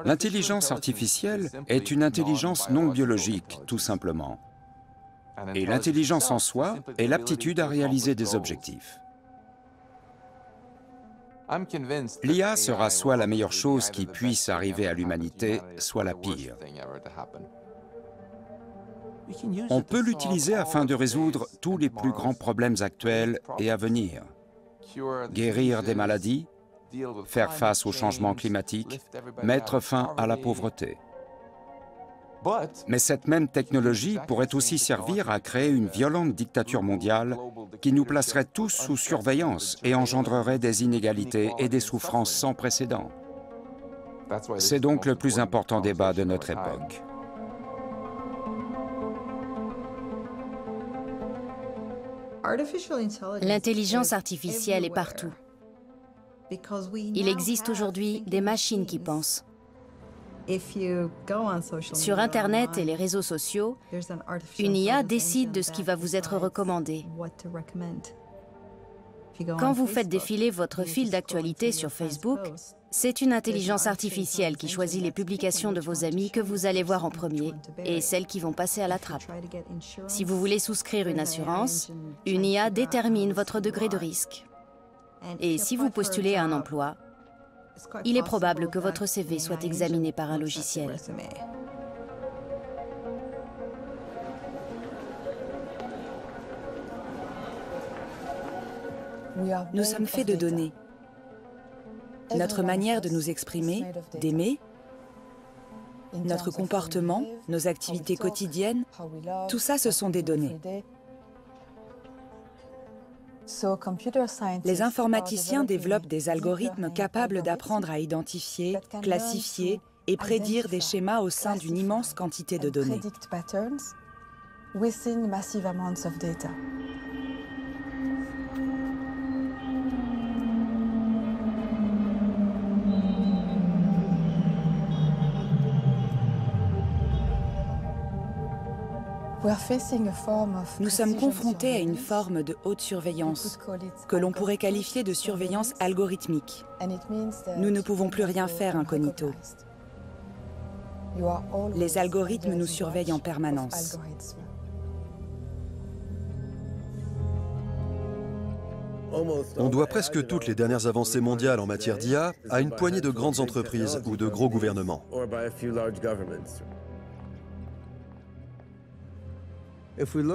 L'intelligence artificielle est une intelligence non biologique, tout simplement. Et l'intelligence en soi est l'aptitude à réaliser des objectifs. L'IA sera soit la meilleure chose qui puisse arriver à l'humanité, soit la pire. On peut l'utiliser afin de résoudre tous les plus grands problèmes actuels et à venir. Guérir des maladies, faire face au changement climatique, mettre fin à la pauvreté. Mais cette même technologie pourrait aussi servir à créer une violente dictature mondiale qui nous placerait tous sous surveillance et engendrerait des inégalités et des souffrances sans précédent. C'est donc le plus important débat de notre époque. L'intelligence artificielle est partout. Il existe aujourd'hui des machines qui pensent. Sur Internet et les réseaux sociaux, une IA décide de ce qui va vous être recommandé. Quand vous faites défiler votre fil d'actualité sur Facebook, c'est une intelligence artificielle qui choisit les publications de vos amis que vous allez voir en premier et celles qui vont passer à la trappe. Si vous voulez souscrire une assurance, une IA détermine votre degré de risque. Et si vous postulez à un emploi, il est probable que votre CV soit examiné par un logiciel. Nous sommes faits de données. Notre manière de nous exprimer, d'aimer, notre comportement, nos activités quotidiennes, tout ça, ce sont des données. Les informaticiens développent des algorithmes capables d'apprendre à identifier, classifier et prédire des schémas au sein d'une immense quantité de données. Nous sommes confrontés à une forme de haute surveillance, que l'on pourrait qualifier de surveillance algorithmique. Nous ne pouvons plus rien faire incognito. Les algorithmes nous surveillent en permanence. On doit presque toutes les dernières avancées mondiales en matière d'IA à une poignée de grandes entreprises ou de gros gouvernements.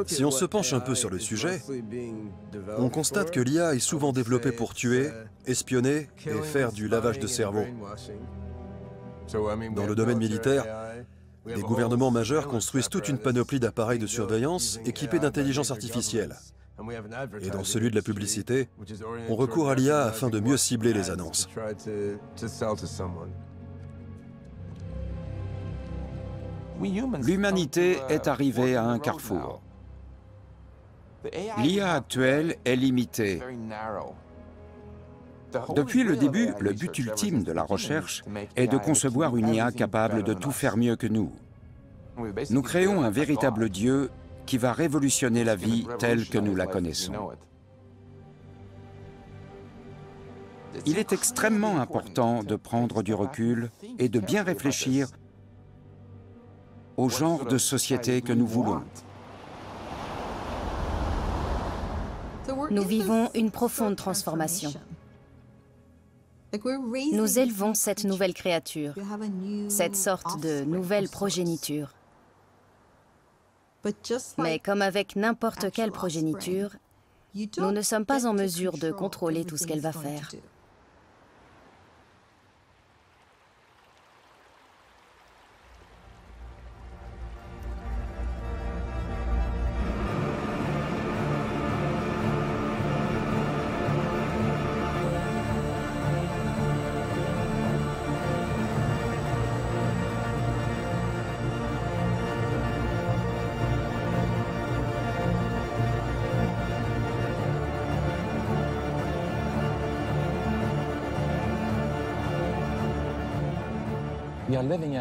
Si on se penche un peu sur le sujet, on constate que l'IA est souvent développée pour tuer, espionner et faire du lavage de cerveau. Dans le domaine militaire, les gouvernements majeurs construisent toute une panoplie d'appareils de surveillance équipés d'intelligence artificielle. Et dans celui de la publicité, on recourt à l'IA afin de mieux cibler les annonces. L'humanité est arrivée à un carrefour. L'IA actuelle est limitée. Depuis le début, le but ultime de la recherche est de concevoir une IA capable de tout faire mieux que nous. Nous créons un véritable Dieu qui va révolutionner la vie telle que nous la connaissons. Il est extrêmement important de prendre du recul et de bien réfléchir au genre de société que nous voulons. Nous vivons une profonde transformation. Nous élevons cette nouvelle créature, cette sorte de nouvelle progéniture. Mais comme avec n'importe quelle progéniture, nous ne sommes pas en mesure de contrôler tout ce qu'elle va faire.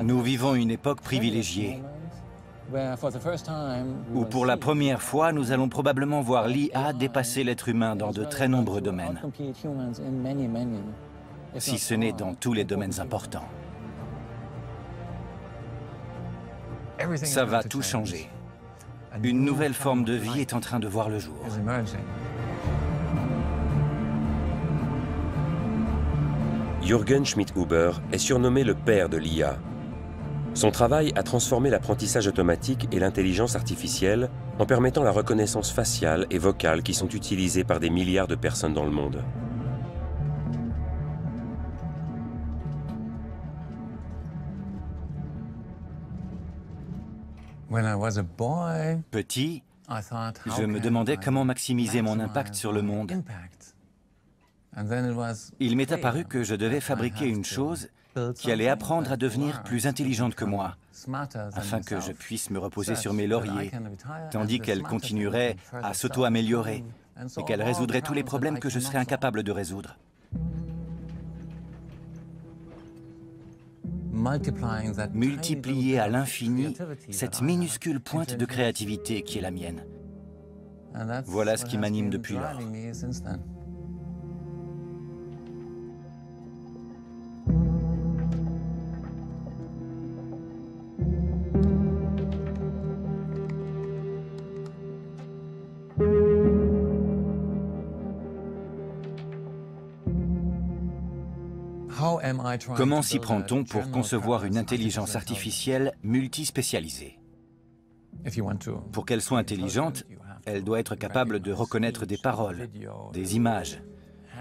Nous vivons une époque privilégiée, où pour la première fois, nous allons probablement voir l'IA dépasser l'être humain dans de très nombreux domaines, si ce n'est dans tous les domaines importants. Ça va tout changer. Une nouvelle forme de vie est en train de voir le jour. Jürgen Schmidhuber est surnommé le père de l'IA. Son travail a transformé l'apprentissage automatique et l'intelligence artificielle en permettant la reconnaissance faciale et vocale qui sont utilisées par des milliards de personnes dans le monde. Petit, je me demandais comment maximiser mon impact sur le monde. Il m'est apparu que je devais fabriquer une chose qui allait apprendre à devenir plus intelligente que moi, afin que je puisse me reposer sur mes lauriers, tandis qu'elle continuerait à s'auto-améliorer et qu'elle résoudrait tous les problèmes que je serais incapable de résoudre. Multiplier à l'infini cette minuscule pointe de créativité qui est la mienne. Voilà ce qui m'anime depuis lors. Comment s'y prend-on pour concevoir une intelligence artificielle multispécialisée? Pour qu'elle soit intelligente, elle doit être capable de reconnaître des paroles, des images,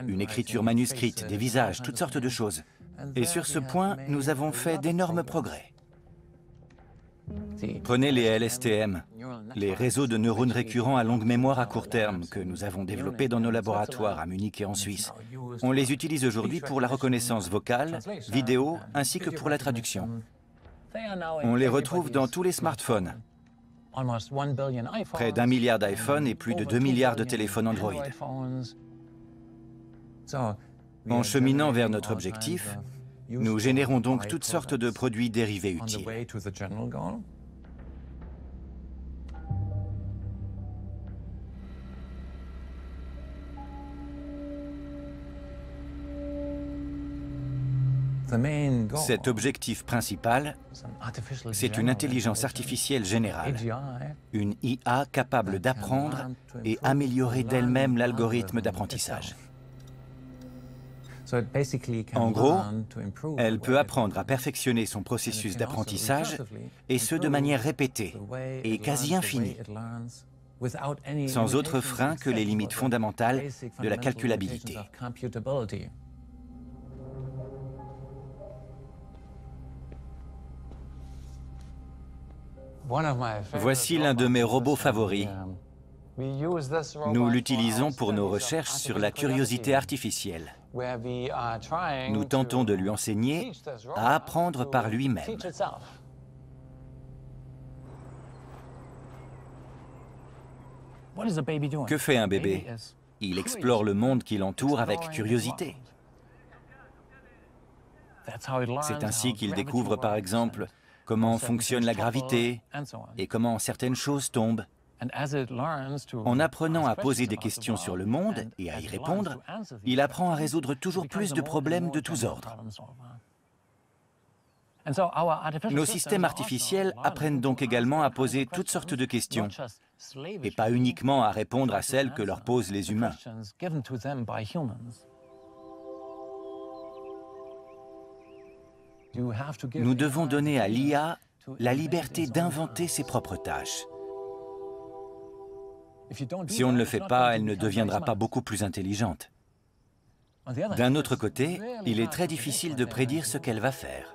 une écriture manuscrite, des visages, toutes sortes de choses. Et sur ce point, nous avons fait d'énormes progrès. Prenez les LSTM, les réseaux de neurones récurrents à longue mémoire à court terme que nous avons développés dans nos laboratoires à Munich et en Suisse. On les utilise aujourd'hui pour la reconnaissance vocale, vidéo, ainsi que pour la traduction. On les retrouve dans tous les smartphones. Près d'1 milliard d'iPhones et plus de 2 milliards de téléphones Android. En cheminant vers notre objectif, nous générons donc toutes sortes de produits dérivés utiles. Cet objectif principal, c'est une intelligence artificielle générale, une IA capable d'apprendre et améliorer d'elle-même l'algorithme d'apprentissage. En gros, elle peut apprendre à perfectionner son processus d'apprentissage, et ce de manière répétée et quasi infinie, sans autre frein que les limites fondamentales de la calculabilité. Voici l'un de mes robots favoris. Nous l'utilisons pour nos recherches sur la curiosité artificielle. Nous tentons de lui enseigner à apprendre par lui-même. Que fait un bébé? Il explore le monde qui l'entoure avec curiosité. C'est ainsi qu'il découvre, par exemple, comment fonctionne la gravité et comment certaines choses tombent. En apprenant à poser des questions sur le monde et à y répondre, il apprend à résoudre toujours plus de problèmes de tous ordres. Nos systèmes artificiels apprennent donc également à poser toutes sortes de questions, et pas uniquement à répondre à celles que leur posent les humains. Nous devons donner à l'IA la liberté d'inventer ses propres tâches. Si on ne le fait pas, elle ne deviendra pas beaucoup plus intelligente. D'un autre côté, il est très difficile de prédire ce qu'elle va faire.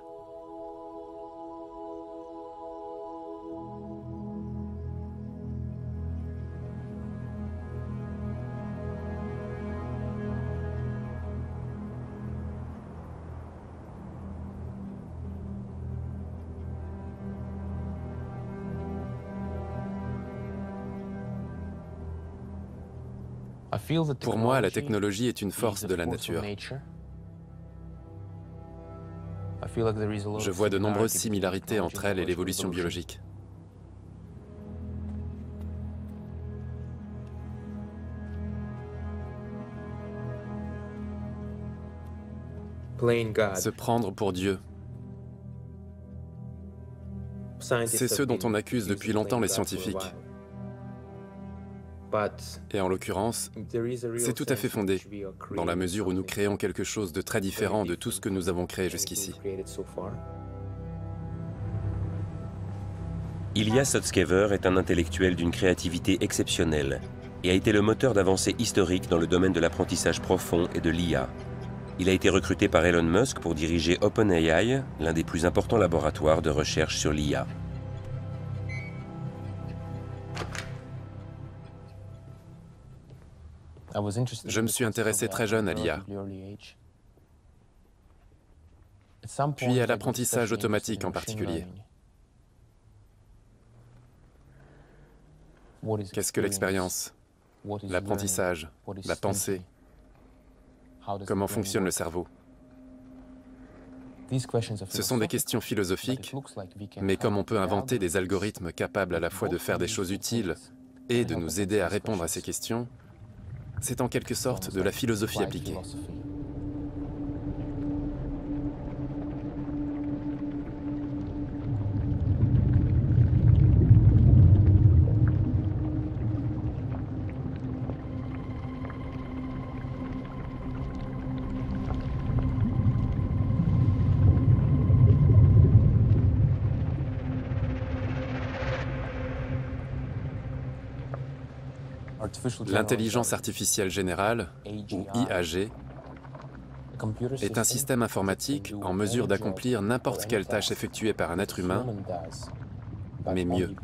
Pour moi, la technologie est une force de la nature. Je vois de nombreuses similarités entre elle et l'évolution biologique. Se prendre pour Dieu. C'est ce dont on accuse depuis longtemps les scientifiques. Et en l'occurrence, c'est tout à fait fondé, dans la mesure où nous créons quelque chose de très différent de tout ce que nous avons créé jusqu'ici. Ilya Sutskever est un intellectuel d'une créativité exceptionnelle et a été le moteur d'avancées historiques dans le domaine de l'apprentissage profond et de l'IA. Il a été recruté par Elon Musk pour diriger OpenAI, l'un des plus importants laboratoires de recherche sur l'IA. Je me suis intéressé très jeune à l'IA, puis à l'apprentissage automatique en particulier. Qu'est-ce que l'expérience, l'apprentissage, la pensée? Comment fonctionne le cerveau? Ce sont des questions philosophiques, mais comme on peut inventer des algorithmes capables à la fois de faire des choses utiles et de nous aider à répondre à ces questions, c'est en quelque sorte de la philosophie appliquée. L'intelligence artificielle générale, ou IAG, est un système informatique en mesure d'accomplir n'importe quelle tâche effectuée par un être humain, mais mieux.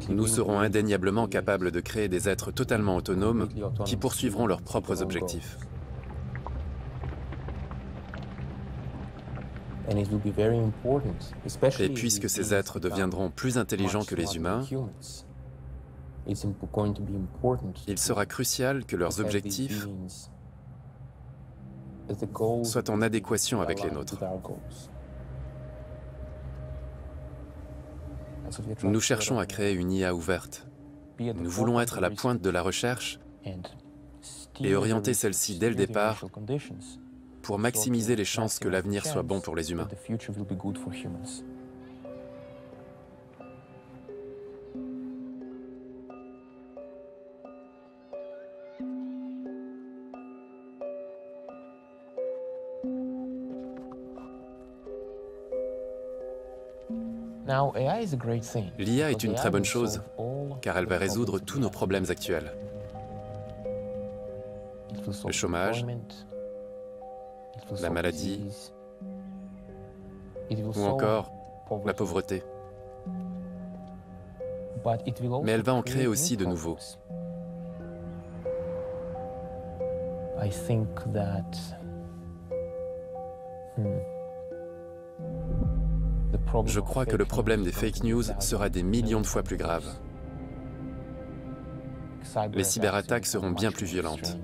Nous serons indéniablement capables de créer des êtres totalement autonomes qui poursuivront leurs propres objectifs. Et puisque ces êtres deviendront plus intelligents que les humains, il sera crucial que leurs objectifs soient en adéquation avec les nôtres. Nous cherchons à créer une IA ouverte. Nous voulons être à la pointe de la recherche et orienter celle-ci dès le départ pour maximiser les chances que l'avenir soit bon pour les humains. L'IA est une très bonne chose, car elle va résoudre tous nos problèmes actuels. Le chômage, la maladie, ou encore la pauvreté. Mais elle va en créer aussi de nouveaux. Je crois que le problème des fake news sera des millions de fois plus grave. Les cyberattaques seront bien plus violentes.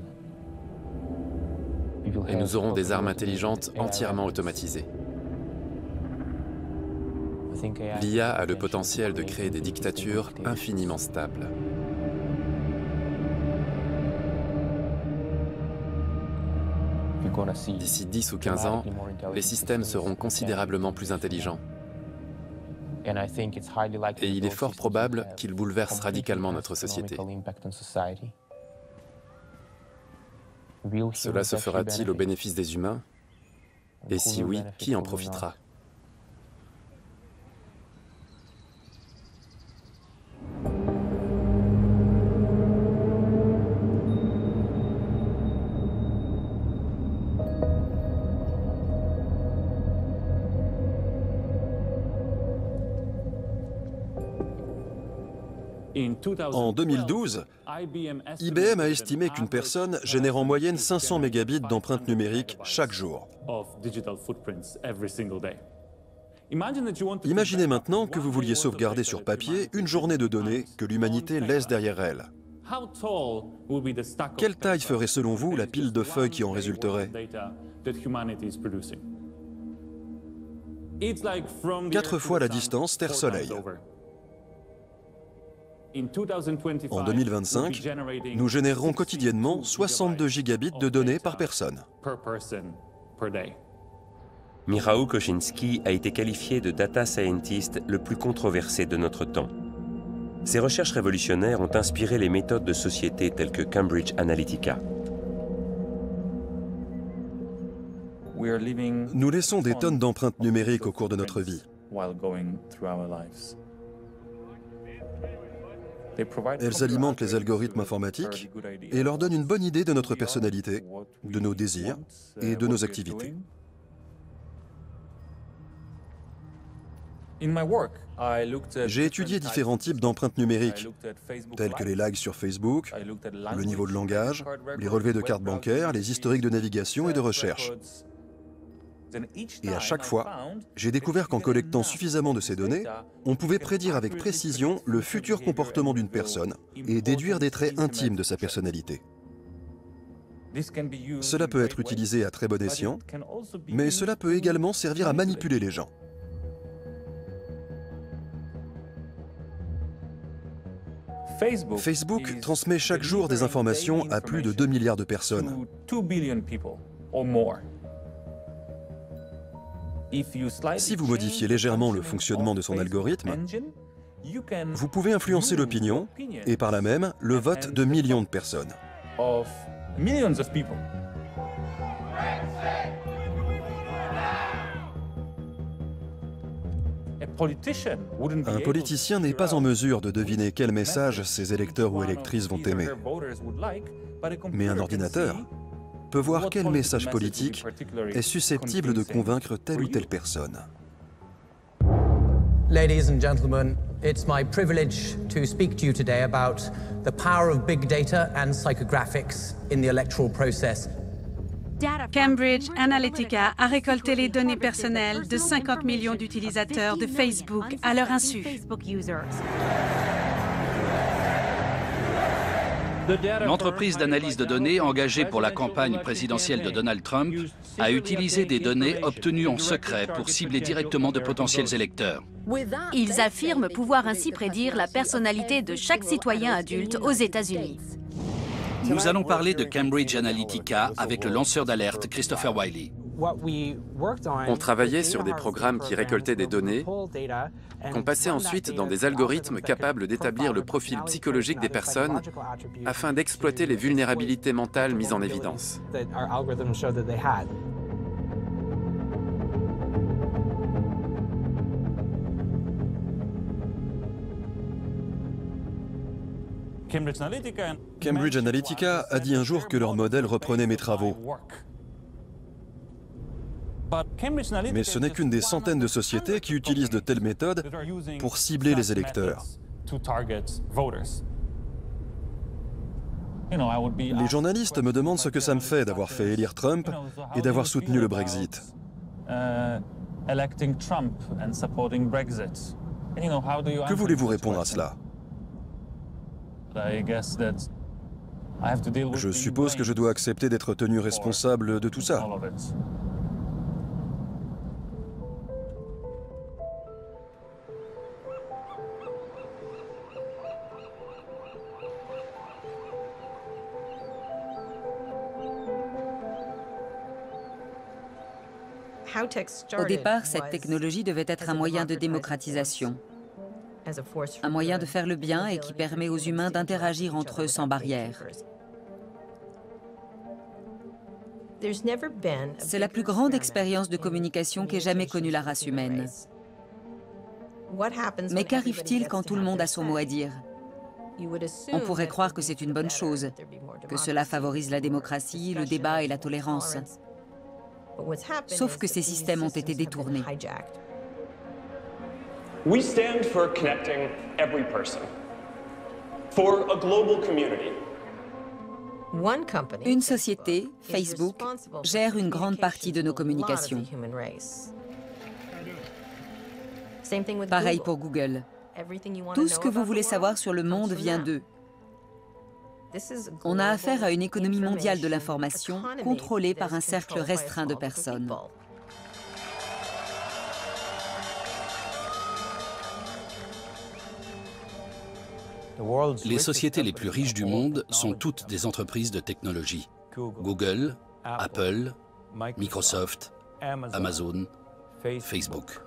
Et nous aurons des armes intelligentes entièrement automatisées. L'IA a le potentiel de créer des dictatures infiniment stables. D'ici 10 ou 15 ans, les systèmes seront considérablement plus intelligents. Et il est fort probable qu'ils bouleversent radicalement notre société. Cela se fera-t-il au bénéfice des humains? Et si oui, qui en profitera? En 2012, IBM a estimé qu'une personne génère en moyenne 500 mégabits d'empreintes numériques chaque jour. Imaginez maintenant que vous vouliez sauvegarder sur papier une journée de données que l'humanité laisse derrière elle. Quelle taille ferait selon vous la pile de feuilles qui en résulterait? 4 fois la distance Terre-Soleil. En 2025, nous générerons quotidiennement 62 gigabits de données par personne. Michał Kosinski a été qualifié de data scientist le plus controversé de notre temps. Ses recherches révolutionnaires ont inspiré les méthodes de sociétés telles que Cambridge Analytica. Nous laissons des tonnes d'empreintes numériques au cours de notre vie. Elles alimentent les algorithmes informatiques et leur donnent une bonne idée de notre personnalité, de nos désirs et de nos activités. J'ai étudié différents types d'empreintes numériques, telles que les likes sur Facebook, le niveau de langage, les relevés de cartes bancaires, les historiques de navigation et de recherche. Et à chaque fois, j'ai découvert qu'en collectant suffisamment de ces données, on pouvait prédire avec précision le futur comportement d'une personne et déduire des traits intimes de sa personnalité. Cela peut être utilisé à très bon escient, mais cela peut également servir à manipuler les gens. Facebook transmet chaque jour des informations à plus de 2 milliards de personnes. Si vous modifiez légèrement le fonctionnement de son algorithme, vous pouvez influencer l'opinion et par là même le vote de millions de personnes. Un politicien n'est pas en mesure de deviner quel message ses électeurs ou électrices vont aimer. Mais un ordinateur peut voir quel message politique est susceptible de convaincre telle ou telle personne. Ladies and gentlemen, it's my privilege to speak to you today about the power of big data and psychographics in the electoral process. Cambridge Analytica a récolté les données personnelles de 50 millions d'utilisateurs de Facebook à leur insu. L'entreprise d'analyse de données engagée pour la campagne présidentielle de Donald Trump a utilisé des données obtenues en secret pour cibler directement de potentiels électeurs. Ils affirment pouvoir ainsi prédire la personnalité de chaque citoyen adulte aux États-Unis. Nous allons parler de Cambridge Analytica avec le lanceur d'alerte Christopher Wylie. On travaillait sur des programmes qui récoltaient des données, qu'on passait ensuite dans des algorithmes capables d'établir le profil psychologique des personnes afin d'exploiter les vulnérabilités mentales mises en évidence. Cambridge Analytica a dit un jour que leur modèle reprenait mes travaux. Mais ce n'est qu'une des centaines de sociétés qui utilisent de telles méthodes pour cibler les électeurs. Les journalistes me demandent ce que ça me fait d'avoir fait élire Trump et d'avoir soutenu le Brexit. Que voulez-vous répondre à cela ? Je suppose que je dois accepter d'être tenu responsable de tout ça. Au départ, cette technologie devait être un moyen de démocratisation, un moyen de faire le bien et qui permet aux humains d'interagir entre eux sans barrière. C'est la plus grande expérience de communication qu'ait jamais connue la race humaine. Mais qu'arrive-t-il quand tout le monde a son mot à dire ? On pourrait croire que c'est une bonne chose, que cela favorise la démocratie, le débat et la tolérance. Sauf que ces systèmes ont été détournés. We stand for connecting every person, for a global community. Une société, Facebook, gère une grande partie de nos communications. Pareil pour Google. Tout ce que vous voulez savoir sur le monde vient d'eux. On a affaire à une économie mondiale de l'information contrôlée par un cercle restreint de personnes. Les sociétés les plus riches du monde sont toutes des entreprises de technologie. Google, Apple, Microsoft, Amazon, Facebook.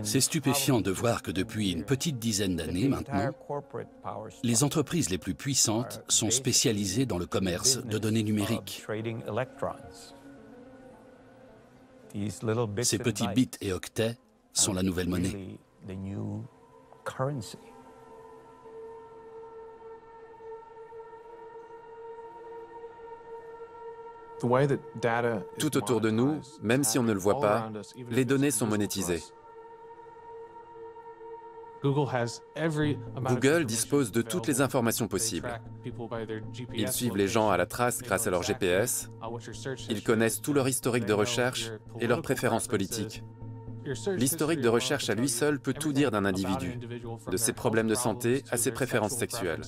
C'est stupéfiant de voir que depuis une petite dizaine d'années maintenant, les entreprises les plus puissantes sont spécialisées dans le commerce de données numériques. Ces petits bits et octets sont la nouvelle monnaie. Tout autour de nous, même si on ne le voit pas, les données sont monétisées. Google dispose de toutes les informations possibles. Ils suivent les gens à la trace grâce à leur GPS. Ils connaissent tout leur historique de recherche et leurs préférences politiques. L'historique de recherche à lui seul peut tout dire d'un individu, de ses problèmes de santé à ses préférences sexuelles.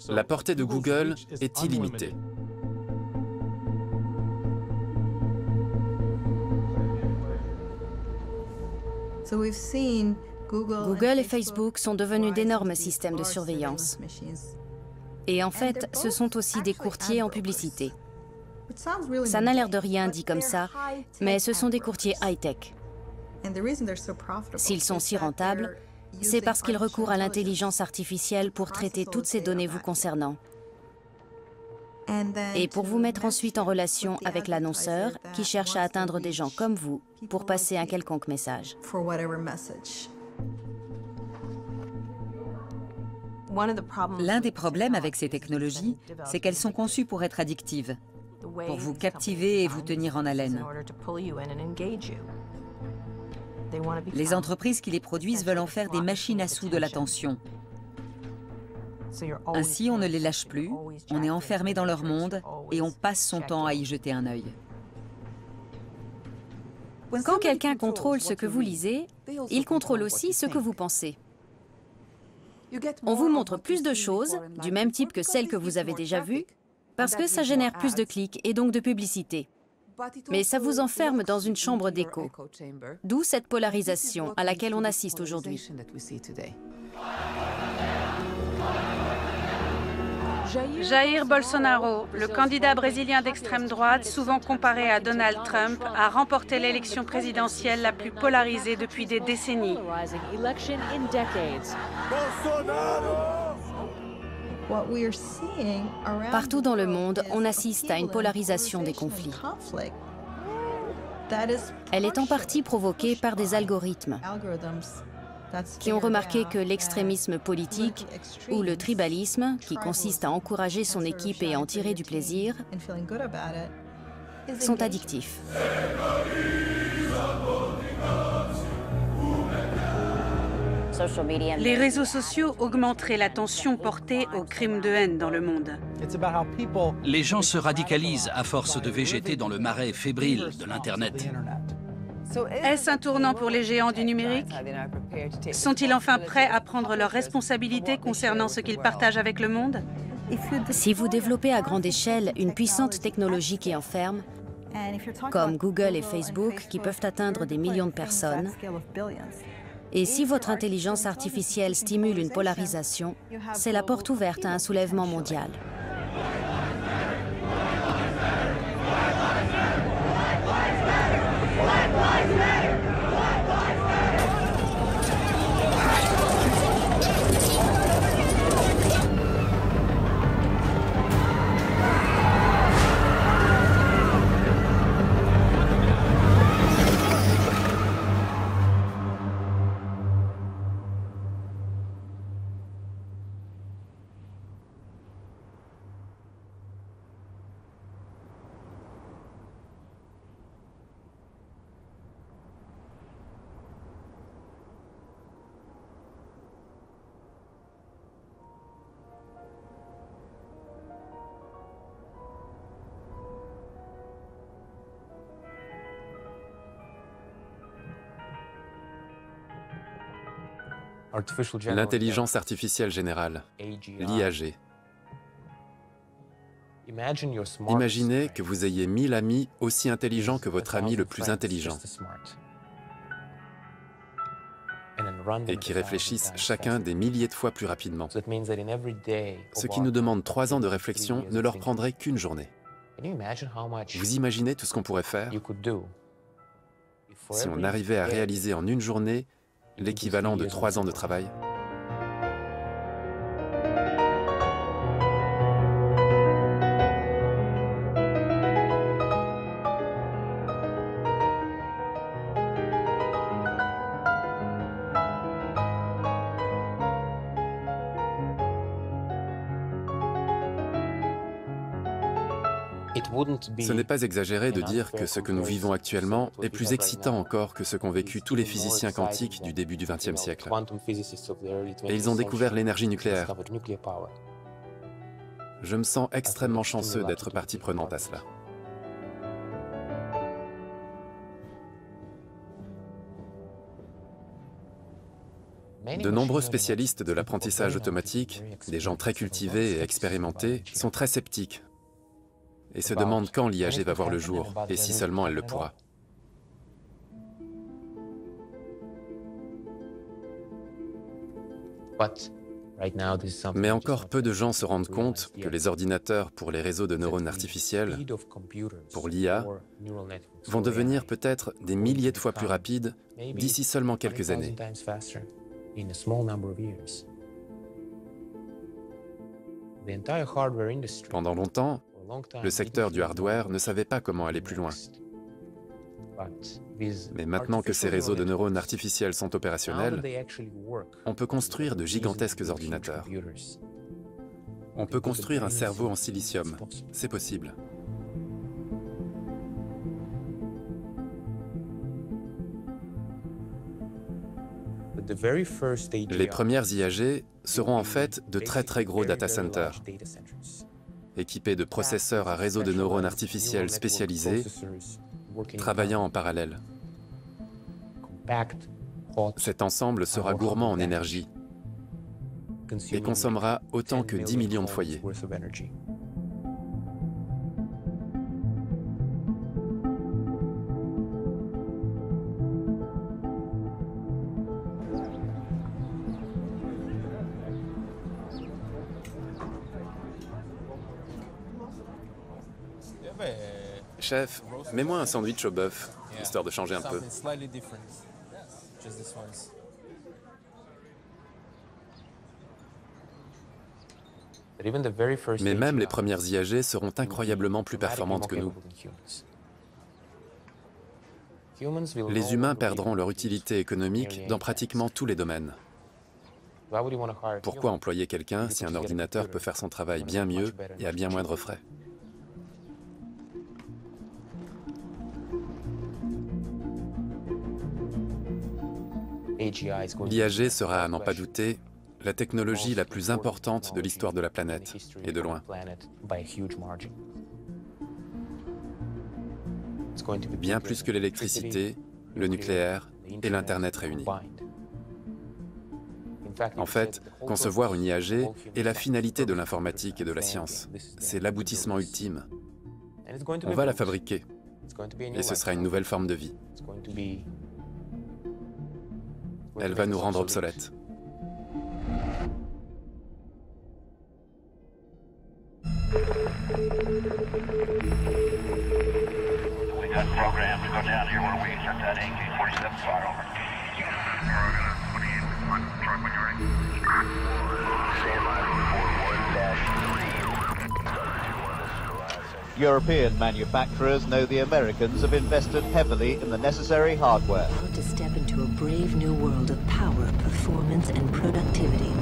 La portée de Google est illimitée. Google et Facebook sont devenus d'énormes systèmes de surveillance. Et en fait, ce sont aussi des courtiers en publicité. Ça n'a l'air de rien dit comme ça, mais ce sont des courtiers high-tech. S'ils sont si rentables, c'est parce qu'ils recourent à l'intelligence artificielle pour traiter toutes ces données vous concernant. Et pour vous mettre ensuite en relation avec l'annonceur qui cherche à atteindre des gens comme vous pour passer un quelconque message. L'un des problèmes avec ces technologies, c'est qu'elles sont conçues pour être addictives, pour vous captiver et vous tenir en haleine. Les entreprises qui les produisent veulent en faire des machines à sous de l'attention. Ainsi, on ne les lâche plus, on est enfermé dans leur monde et on passe son temps à y jeter un œil. Quand quelqu'un contrôle ce que vous lisez, il contrôle aussi ce que vous pensez. On vous montre plus de choses, du même type que celles que vous avez déjà vues, parce que ça génère plus de clics et donc de publicité. Mais ça vous enferme dans une chambre d'écho. D'où cette polarisation à laquelle on assiste aujourd'hui. Jair Bolsonaro, le candidat brésilien d'extrême droite, souvent comparé à Donald Trump, a remporté l'élection présidentielle la plus polarisée depuis des décennies. Partout dans le monde, on assiste à une polarisation des conflits. Elle est en partie provoquée par des algorithmes qui ont remarqué que l'extrémisme politique ou le tribalisme, qui consiste à encourager son équipe et à en tirer du plaisir, sont addictifs. Les réseaux sociaux augmenteraient la tension portée aux crimes de haine dans le monde. Les gens se radicalisent à force de végéter dans le marais fébrile de l'Internet. Est-ce un tournant pour les géants du numérique? Sont-ils enfin prêts à prendre leurs responsabilités concernant ce qu'ils partagent avec le monde? Si vous développez à grande échelle une puissante technologie qui enferme, comme Google et Facebook qui peuvent atteindre des millions de personnes, et si votre intelligence artificielle stimule une polarisation, c'est la porte ouverte à un soulèvement mondial. L'intelligence artificielle générale, l'IAG. Imaginez que vous ayez 1000 amis aussi intelligents que votre ami le plus intelligent. et qui réfléchissent chacun des milliers de fois plus rapidement. Ce qui nous demande 3 ans de réflexion ne leur prendrait qu'une journée. Vous imaginez tout ce qu'on pourrait faire si on arrivait à réaliser en une journée l'équivalent de 3 ans de travail? Ce n'est pas exagéré de dire que ce que nous vivons actuellement est plus excitant encore que ce qu'ont vécu tous les physiciens quantiques du début du XXe siècle. Et ils ont découvert l'énergie nucléaire. Je me sens extrêmement chanceux d'être partie prenante à cela. De nombreux spécialistes de l'apprentissage automatique, des gens très cultivés et expérimentés, sont très sceptiques et se demandent quand l'IAG va voir le jour, et si seulement elle le pourra. Mais encore peu de gens se rendent compte que les ordinateurs pour les réseaux de neurones artificiels, pour l'IA, vont devenir peut-être des milliers de fois plus rapides d'ici seulement quelques années. Pendant longtemps, le secteur du hardware ne savait pas comment aller plus loin. Mais maintenant que ces réseaux de neurones artificiels sont opérationnels, on peut construire de gigantesques ordinateurs. On peut construire un cerveau en silicium. C'est possible. Les premières IAG seront en fait de très gros data centers, équipés de processeurs à réseau de neurones artificiels spécialisés, travaillant en parallèle. Cet ensemble sera gourmand en énergie et consommera autant que 10 millions de foyers. Chef, mets-moi un sandwich au bœuf, histoire de changer un peu. Mais même les premières IAG seront incroyablement plus performantes que nous. Les humains perdront leur utilité économique dans pratiquement tous les domaines. Pourquoi employer quelqu'un si un ordinateur peut faire son travail bien mieux et à bien moindre frais? L'IAG sera, à n'en pas douter, la technologie la plus importante de l'histoire de la planète, et de loin. Bien plus que l'électricité, le nucléaire et l'Internet réunis. En fait, concevoir une IAG est la finalité de l'informatique et de la science. C'est l'aboutissement ultime. On va la fabriquer, et ce sera une nouvelle forme de vie. Elle va nous rendre obsolètes. European manufacturers know the Americans have invested heavily in the necessary hardware. To step into a brave new world of power, performance, and productivity.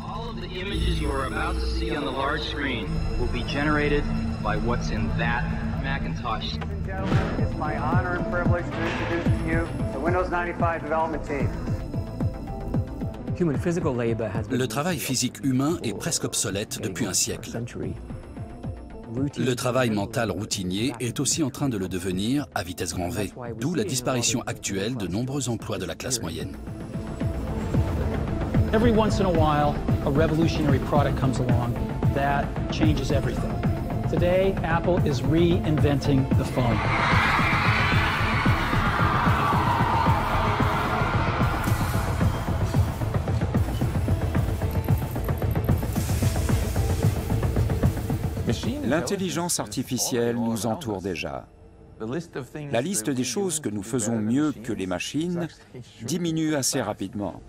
All of the images you are about to see on the large screen will be generated by what's in that Macintosh. Ladies and gentlemen, it's my honor and privilege to introduce to you the Windows 95 development team. Le travail physique humain est presque obsolète depuis un siècle. Le travail mental routinier est aussi en train de le devenir à vitesse grand V, d'où la disparition actuelle de nombreux emplois de la classe moyenne. Every once in a while, a revolutionary product comes along that changes everything. Today, Apple is reinventing the phone. L'intelligence artificielle nous entoure déjà. La liste des choses que nous faisons mieux que les machines diminue assez rapidement.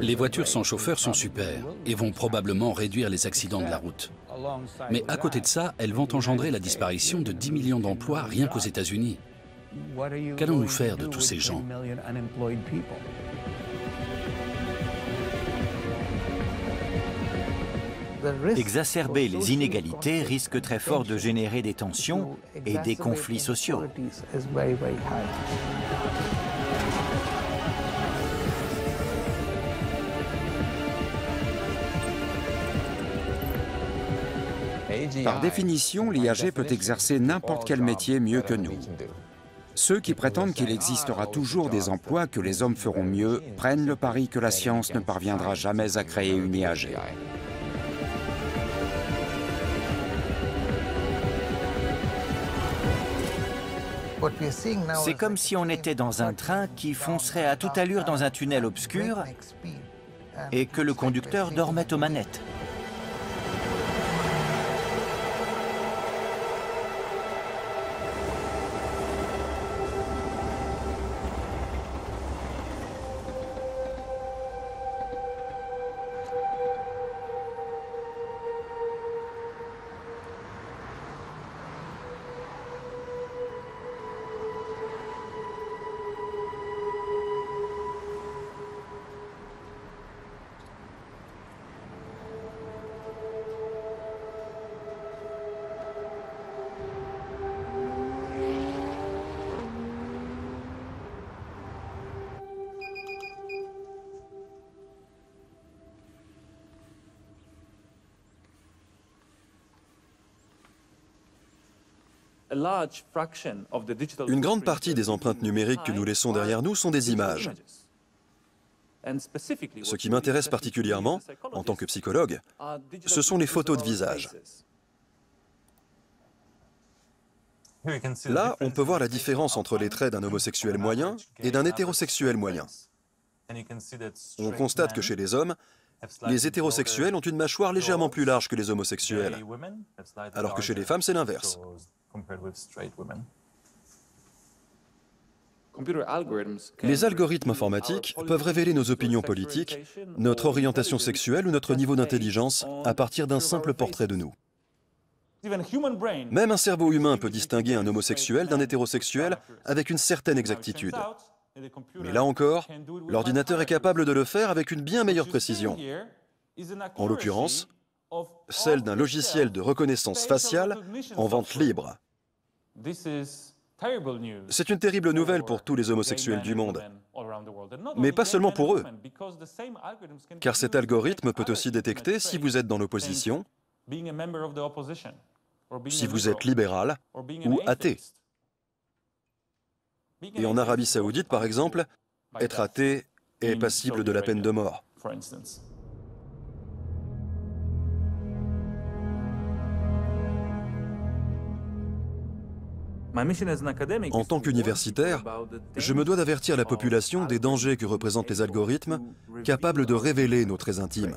Les voitures sans chauffeur sont super et vont probablement réduire les accidents de la route. Mais à côté de ça, elles vont engendrer la disparition de 10 millions d'emplois rien qu'aux États-Unis. Qu'allons-nous faire de tous ces gens? Exacerber les inégalités risque très fort de générer des tensions et des conflits sociaux. Par définition, l'IAG peut exercer n'importe quel métier mieux que nous. Ceux qui prétendent qu'il existera toujours des emplois que les hommes feront mieux prennent le pari que la science ne parviendra jamais à créer une IAG. C'est comme si on était dans un train qui foncerait à toute allure dans un tunnel obscur et que le conducteur dormait aux manettes. Une grande partie des empreintes numériques que nous laissons derrière nous sont des images. Ce qui m'intéresse particulièrement, en tant que psychologue, ce sont les photos de visage. Là, on peut voir la différence entre les traits d'un homosexuel moyen et d'un hétérosexuel moyen. On constate que chez les hommes, les hétérosexuels ont une mâchoire légèrement plus large que les homosexuels, alors que chez les femmes, c'est l'inverse. Les algorithmes informatiques peuvent révéler nos opinions politiques, notre orientation sexuelle ou notre niveau d'intelligence à partir d'un simple portrait de nous. Même un cerveau humain peut distinguer un homosexuel d'un hétérosexuel avec une certaine exactitude. Mais là encore, l'ordinateur est capable de le faire avec une bien meilleure précision. En l'occurrence, celle d'un logiciel de reconnaissance faciale en vente libre. C'est une terrible nouvelle pour tous les homosexuels du monde, mais pas seulement pour eux, car cet algorithme peut aussi détecter si vous êtes dans l'opposition, si vous êtes libéral ou athée. Et en Arabie Saoudite, par exemple, être athée est passible de la peine de mort. En tant qu'universitaire, je me dois d'avertir la population des dangers que représentent les algorithmes capables de révéler nos traits intimes.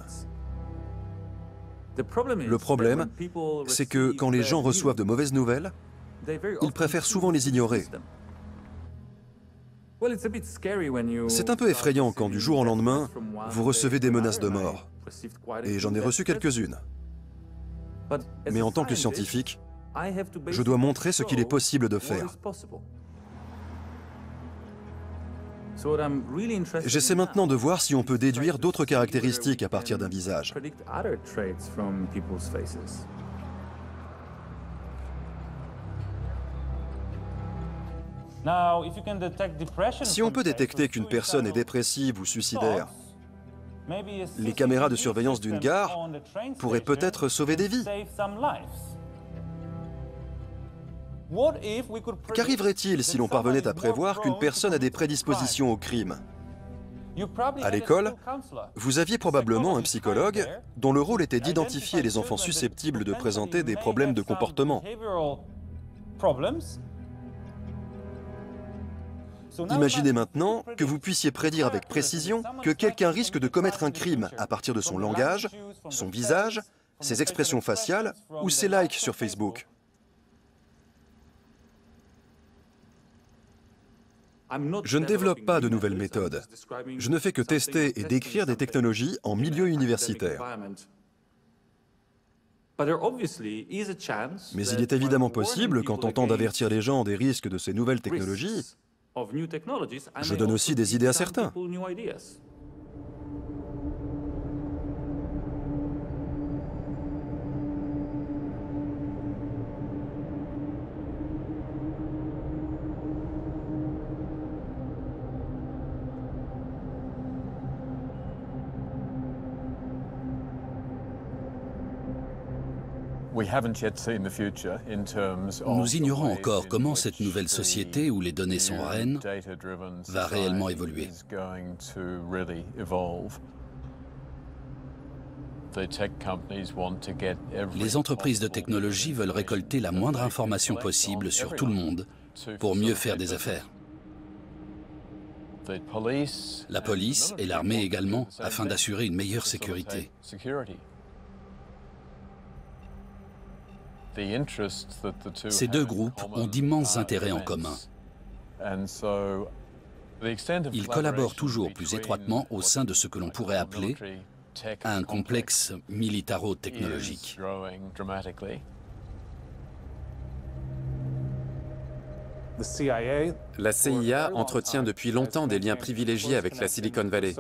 Le problème, c'est que quand les gens reçoivent de mauvaises nouvelles, ils préfèrent souvent les ignorer. C'est un peu effrayant quand du jour au lendemain, vous recevez des menaces de mort. Et j'en ai reçu quelques-unes. Mais en tant que scientifique, je dois montrer ce qu'il est possible de faire. J'essaie maintenant de voir si on peut déduire d'autres caractéristiques à partir d'un visage. Si on peut détecter qu'une personne est dépressive ou suicidaire, les caméras de surveillance d'une gare pourraient peut-être sauver des vies. Qu'arriverait-il si l'on parvenait à prévoir qu'une personne a des prédispositions au crime? À l'école, vous aviez probablement un psychologue dont le rôle était d'identifier les enfants susceptibles de présenter des problèmes de comportement. Imaginez maintenant que vous puissiez prédire avec précision que quelqu'un risque de commettre un crime à partir de son langage, son visage, ses expressions faciales ou ses likes sur Facebook. Je ne développe pas de nouvelles méthodes. Je ne fais que tester et décrire des technologies en milieu universitaire. Mais il est évidemment possible, quand on tente d'avertir les gens des risques de ces nouvelles technologies, je donne aussi des idées à certains. Nous ignorons encore comment cette nouvelle société, où les données sont reines, va réellement évoluer. Les entreprises de technologie veulent récolter la moindre information possible sur tout le monde pour mieux faire des affaires. La police et l'armée également, afin d'assurer une meilleure sécurité. Ces deux groupes ont d'immenses intérêts en commun. Ils collaborent toujours plus étroitement au sein de ce que l'on pourrait appeler un complexe militaro-technologique. La CIA entretient depuis longtemps des liens privilégiés avec la Silicon Valley.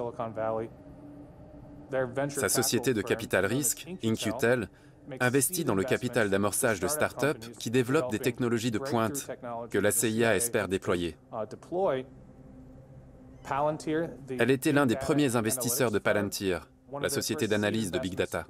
Sa société de capital risque, In-Q-Tel, investit dans le capital d'amorçage de start-up qui développent des technologies de pointe que la CIA espère déployer. Elle était l'un des premiers investisseurs de Palantir, la société d'analyse de Big Data.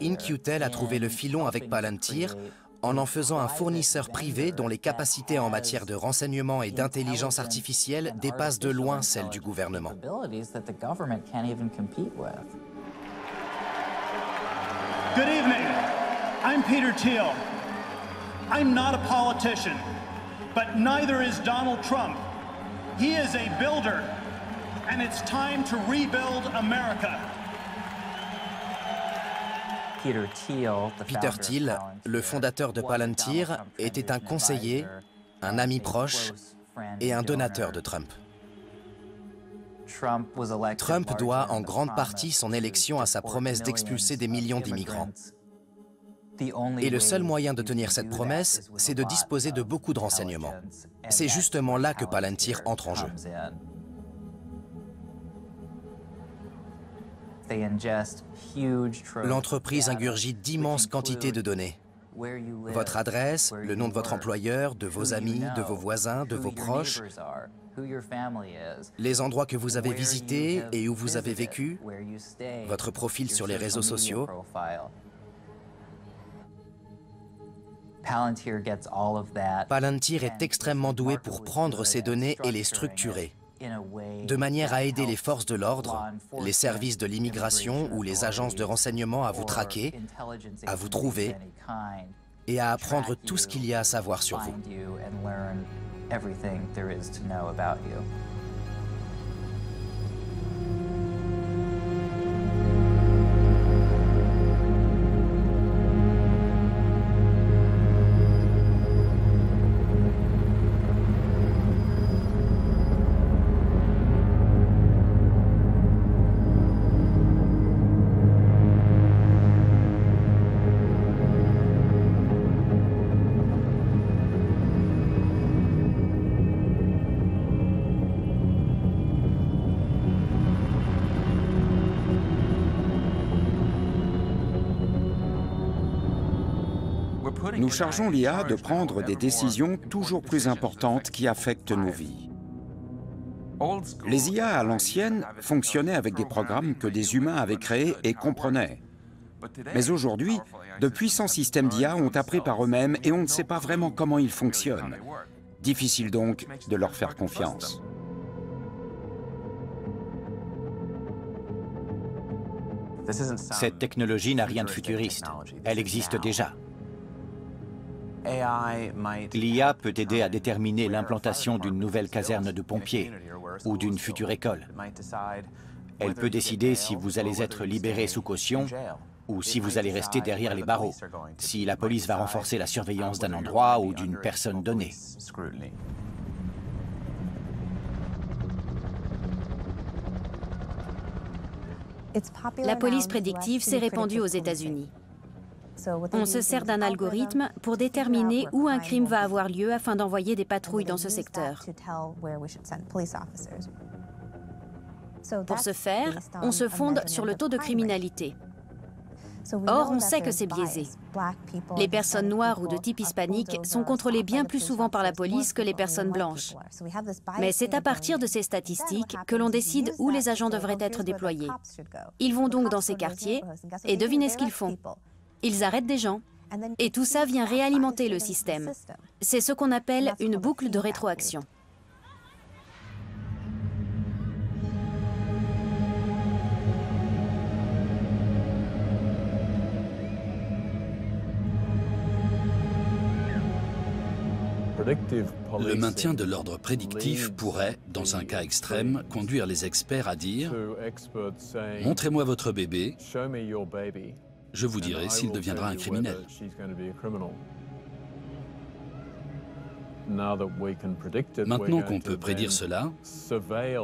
In-Q-Tel a trouvé le filon avec Palantir en faisant un fournisseur privé dont les capacités en matière de renseignement et d'intelligence artificielle dépassent de loin celles du gouvernement. Good evening. I'm Peter Thiel. I'm not a politician, but neither is Donald Trump. He is a builder, and it's time to rebuild America. Peter Thiel, le fondateur de Palantir, était un conseiller, un ami proche et un donateur de Trump. Trump doit en grande partie son élection à sa promesse d'expulser des millions d'immigrants. Et le seul moyen de tenir cette promesse, c'est de disposer de beaucoup de renseignements. C'est justement là que Palantir entre en jeu. L'entreprise ingurgite d'immenses quantités de données. Votre adresse, le nom de votre employeur, de vos amis, de vos voisins, de vos proches, les endroits que vous avez visités et où vous avez vécu, votre profil sur les réseaux sociaux. Palantir est extrêmement doué pour prendre ces données et les structurer, de manière à aider les forces de l'ordre, les services de l'immigration ou les agences de renseignement à vous traquer, à vous trouver et à apprendre tout ce qu'il y a à savoir sur vous. Nous chargeons l'IA de prendre des décisions toujours plus importantes qui affectent nos vies. Les IA à l'ancienne fonctionnaient avec des programmes que des humains avaient créés et comprenaient. Mais aujourd'hui, de puissants systèmes d'IA ont appris par eux-mêmes et on ne sait pas vraiment comment ils fonctionnent. Difficile donc de leur faire confiance. Cette technologie n'a rien de futuriste. Elle existe déjà. L'IA peut aider à déterminer l'implantation d'une nouvelle caserne de pompiers ou d'une future école. Elle peut décider si vous allez être libéré sous caution ou si vous allez rester derrière les barreaux, si la police va renforcer la surveillance d'un endroit ou d'une personne donnée. La police prédictive s'est répandue aux États-Unis. On se sert d'un algorithme pour déterminer où un crime va avoir lieu afin d'envoyer des patrouilles dans ce secteur. Pour ce faire, on se fonde sur le taux de criminalité. Or, on sait que c'est biaisé. Les personnes noires ou de type hispanique sont contrôlées bien plus souvent par la police que les personnes blanches. Mais c'est à partir de ces statistiques que l'on décide où les agents devraient être déployés. Ils vont donc dans ces quartiers et devinez ce qu'ils font. Ils arrêtent des gens. Et tout ça vient réalimenter le système. C'est ce qu'on appelle une boucle de rétroaction. Le maintien de l'ordre prédictif pourrait, dans un cas extrême, conduire les experts à dire « Montrez-moi votre bébé, je vous dirai s'il deviendra un criminel. » Maintenant qu'on peut prédire cela,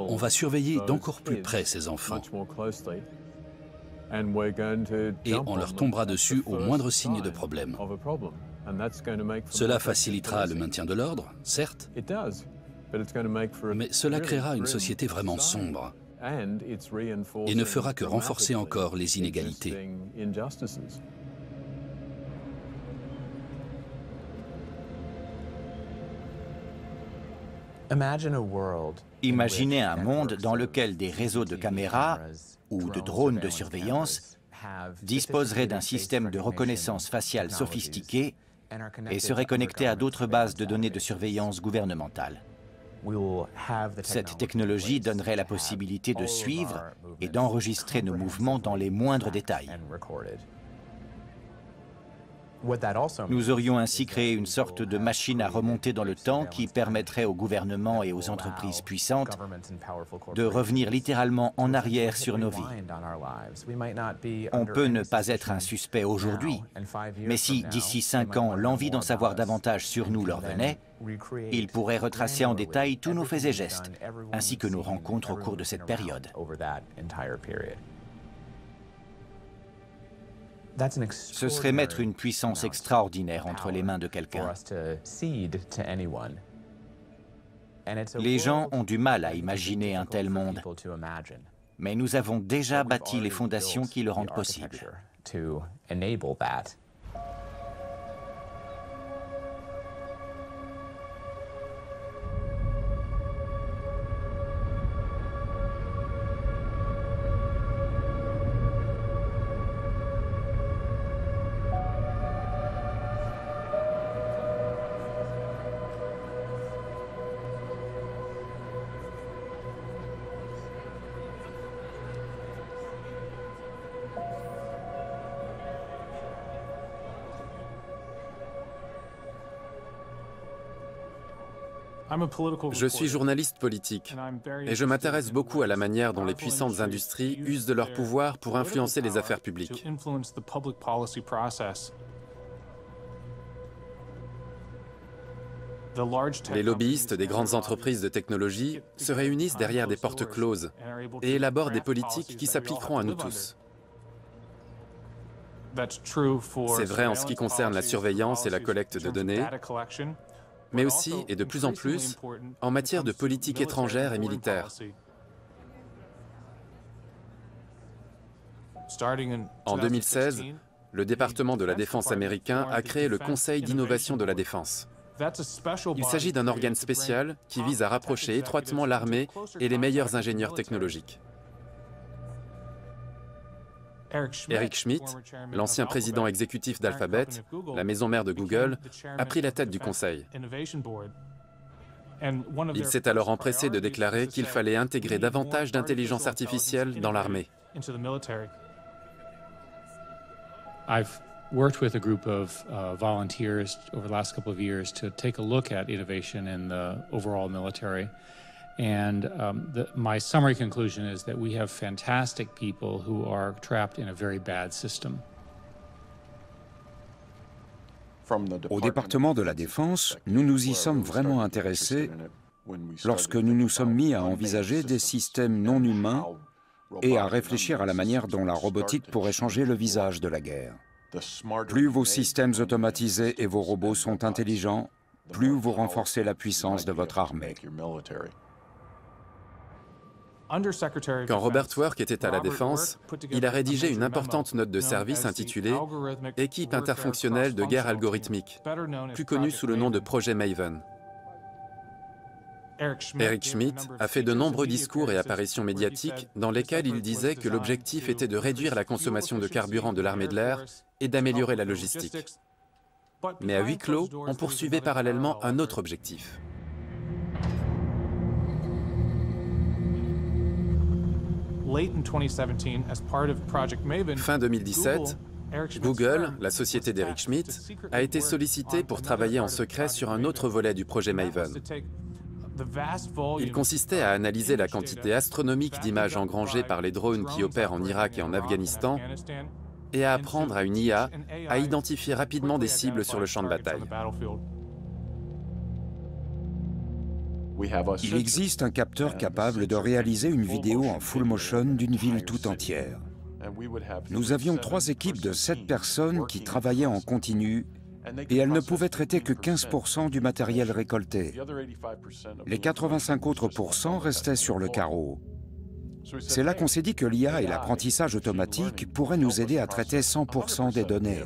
on va surveiller d'encore plus près ces enfants. Et on leur tombera dessus au moindre signe de problème. Cela facilitera le maintien de l'ordre, certes, mais cela créera une société vraiment sombre et ne fera que renforcer encore les inégalités. Imaginez un monde dans lequel des réseaux de caméras ou de drones de surveillance disposeraient d'un système de reconnaissance faciale sophistiqué et seraient connectés à d'autres bases de données de surveillance gouvernementale. Cette technologie donnerait la possibilité de suivre et d'enregistrer nos mouvements dans les moindres détails. Nous aurions ainsi créé une sorte de machine à remonter dans le temps qui permettrait aux gouvernements et aux entreprises puissantes de revenir littéralement en arrière sur nos vies. On peut ne pas être un suspect aujourd'hui, mais si d'ici 5 ans l'envie d'en savoir davantage sur nous leur venait, ils pourraient retracer en détail tous nos faits et gestes, ainsi que nos rencontres au cours de cette période. Ce serait mettre une puissance extraordinaire entre les mains de quelqu'un. Les gens ont du mal à imaginer un tel monde, mais nous avons déjà bâti les fondations qui le rendent possible. Je suis journaliste politique et je m'intéresse beaucoup à la manière dont les puissantes industries usent de leur pouvoir pour influencer les affaires publiques. Les lobbyistes des grandes entreprises de technologie se réunissent derrière des portes closes et élaborent des politiques qui s'appliqueront à nous tous. C'est vrai en ce qui concerne la surveillance et la collecte de données, mais aussi, et de plus en plus, en matière de politique étrangère et militaire. En 2016, le département de la Défense américain a créé le Conseil d'innovation de la défense. Il s'agit d'un organe spécial qui vise à rapprocher étroitement l'armée et les meilleurs ingénieurs technologiques. Eric Schmidt, l'ancien président exécutif d'Alphabet, la maison mère de Google, a pris la tête du conseil. Il s'est alors empressé de déclarer qu'il fallait intégrer davantage d'intelligence artificielle dans l'armée. I've worked with a group of volunteers over the last couple of years to take a look at innovation in the overall military. And my summary conclusion is that we have fantastic people who are trapped in a very bad system. Au département de la Défense, nous nous y sommes vraiment intéressés lorsque nous nous sommes mis à envisager des systèmes non humains et à réfléchir à la manière dont la robotique pourrait changer le visage de la guerre. Plus vos systèmes automatisés et vos robots sont intelligents, plus vous renforcez la puissance de votre armée. Quand Robert Work était à la Défense, il a rédigé une importante note de service intitulée « Équipe interfonctionnelle de guerre algorithmique », plus connue sous le nom de projet Maven. Eric Schmidt a fait de nombreux discours et apparitions médiatiques dans lesquels il disait que l'objectif était de réduire la consommation de carburant de l'armée de l'air et d'améliorer la logistique. Mais à huis clos, on poursuivait parallèlement un autre objectif. Fin 2017, Google, la société d'Eric Schmidt, a été sollicité pour travailler en secret sur un autre volet du projet Maven. Il consistait à analyser la quantité astronomique d'images engrangées par les drones qui opèrent en Irak et en Afghanistan et à apprendre à une IA à identifier rapidement des cibles sur le champ de bataille. Il existe un capteur capable de réaliser une vidéo en full motion d'une ville tout entière. Nous avions 3 équipes de 7 personnes qui travaillaient en continu et elles ne pouvaient traiter que 15% du matériel récolté. Les 85 autres pourcents restaient sur le carreau. C'est là qu'on s'est dit que l'IA et l'apprentissage automatique pourraient nous aider à traiter 100% des données.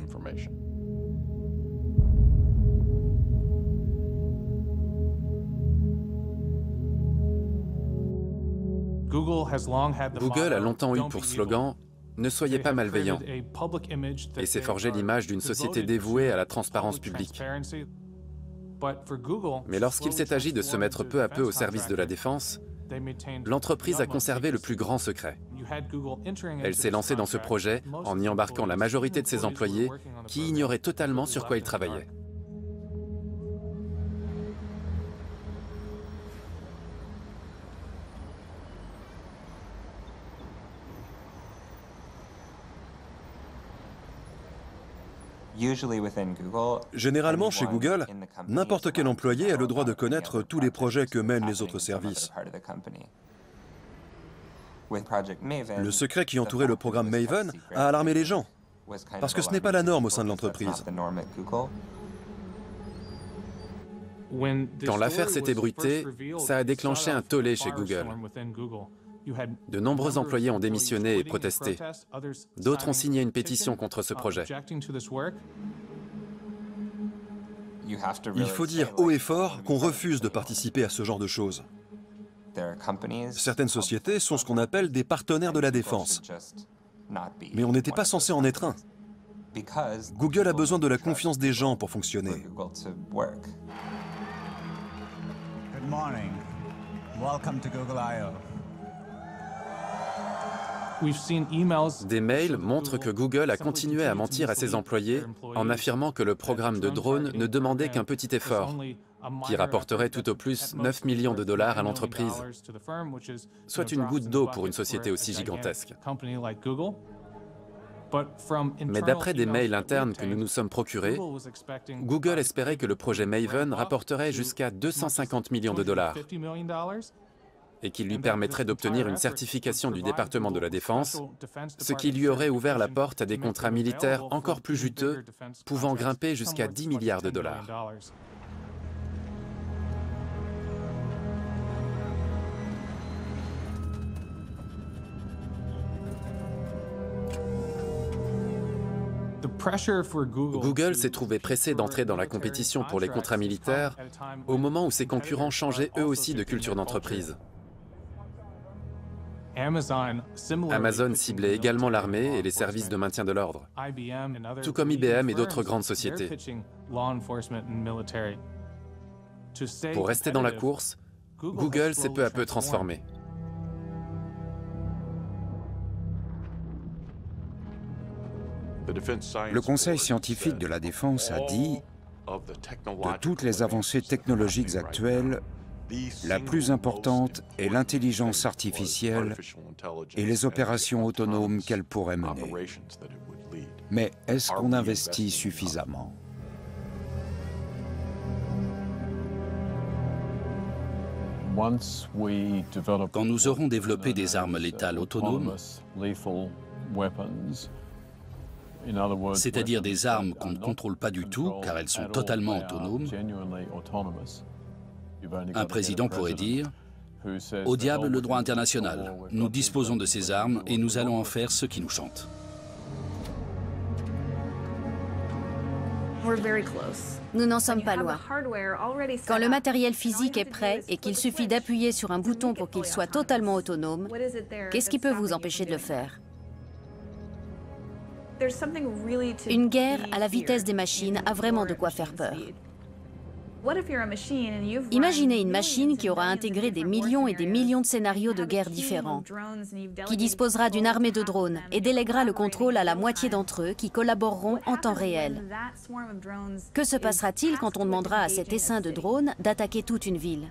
Google a longtemps eu pour slogan « Ne soyez pas malveillants » et s'est forgé l'image d'une société dévouée à la transparence publique. Mais lorsqu'il s'est agi de se mettre peu à peu au service de la défense, l'entreprise a conservé le plus grand secret. Elle s'est lancée dans ce projet en y embarquant la majorité de ses employés qui ignoraient totalement sur quoi ils travaillaient. Généralement, chez Google, n'importe quel employé a le droit de connaître tous les projets que mènent les autres services. Le secret qui entourait le programme Maven a alarmé les gens, parce que ce n'est pas la norme au sein de l'entreprise. Quand l'affaire s'est ébruitée, ça a déclenché un tollé chez Google. De nombreux employés ont démissionné et protesté. D'autres ont signé une pétition contre ce projet. Il faut dire haut et fort qu'on refuse de participer à ce genre de choses. Certaines sociétés sont ce qu'on appelle des partenaires de la défense. Mais on n'était pas censé en être un. Google a besoin de la confiance des gens pour fonctionner. Good morning. Welcome to Google I/O. Des mails montrent que Google a continué à mentir à ses employés en affirmant que le programme de drone ne demandait qu'un petit effort, qui rapporterait tout au plus 9 millions de dollars à l'entreprise, soit une goutte d'eau pour une société aussi gigantesque. Mais d'après des mails internes que nous nous sommes procurés, Google espérait que le projet Maven rapporterait jusqu'à 250 millions de dollars et qu'il lui permettrait d'obtenir une certification du département de la Défense, ce qui lui aurait ouvert la porte à des contrats militaires encore plus juteux, pouvant grimper jusqu'à 10 milliards de dollars. Google s'est trouvé pressé d'entrer dans la compétition pour les contrats militaires au moment où ses concurrents changeaient eux aussi de culture d'entreprise. Amazon ciblait également l'armée et les services de maintien de l'ordre, tout comme IBM et d'autres grandes sociétés. Pour rester dans la course, Google s'est peu à peu transformé. Le Conseil scientifique de la défense a dit « De toutes les avancées technologiques actuelles, la plus importante est l'intelligence artificielle et les opérations autonomes qu'elle pourrait mener. Mais est-ce qu'on investit suffisamment ? » Quand nous aurons développé des armes létales autonomes, c'est-à-dire des armes qu'on ne contrôle pas du tout, car elles sont totalement autonomes, un président pourrait dire « Au diable le droit international, nous disposons de ces armes et nous allons en faire ce qui nous chante. » Nous n'en sommes pas loin. Quand le matériel physique est prêt et qu'il suffit d'appuyer sur un bouton pour qu'il soit totalement autonome, qu'est-ce qui peut vous empêcher de le faire ? Une guerre à la vitesse des machines a vraiment de quoi faire peur. Imaginez une machine qui aura intégré des millions et des millions de scénarios de guerre différents, qui disposera d'une armée de drones et déléguera le contrôle à la moitié d'entre eux qui collaboreront en temps réel. Que se passera-t-il quand on demandera à cet essaim de drones d'attaquer toute une ville?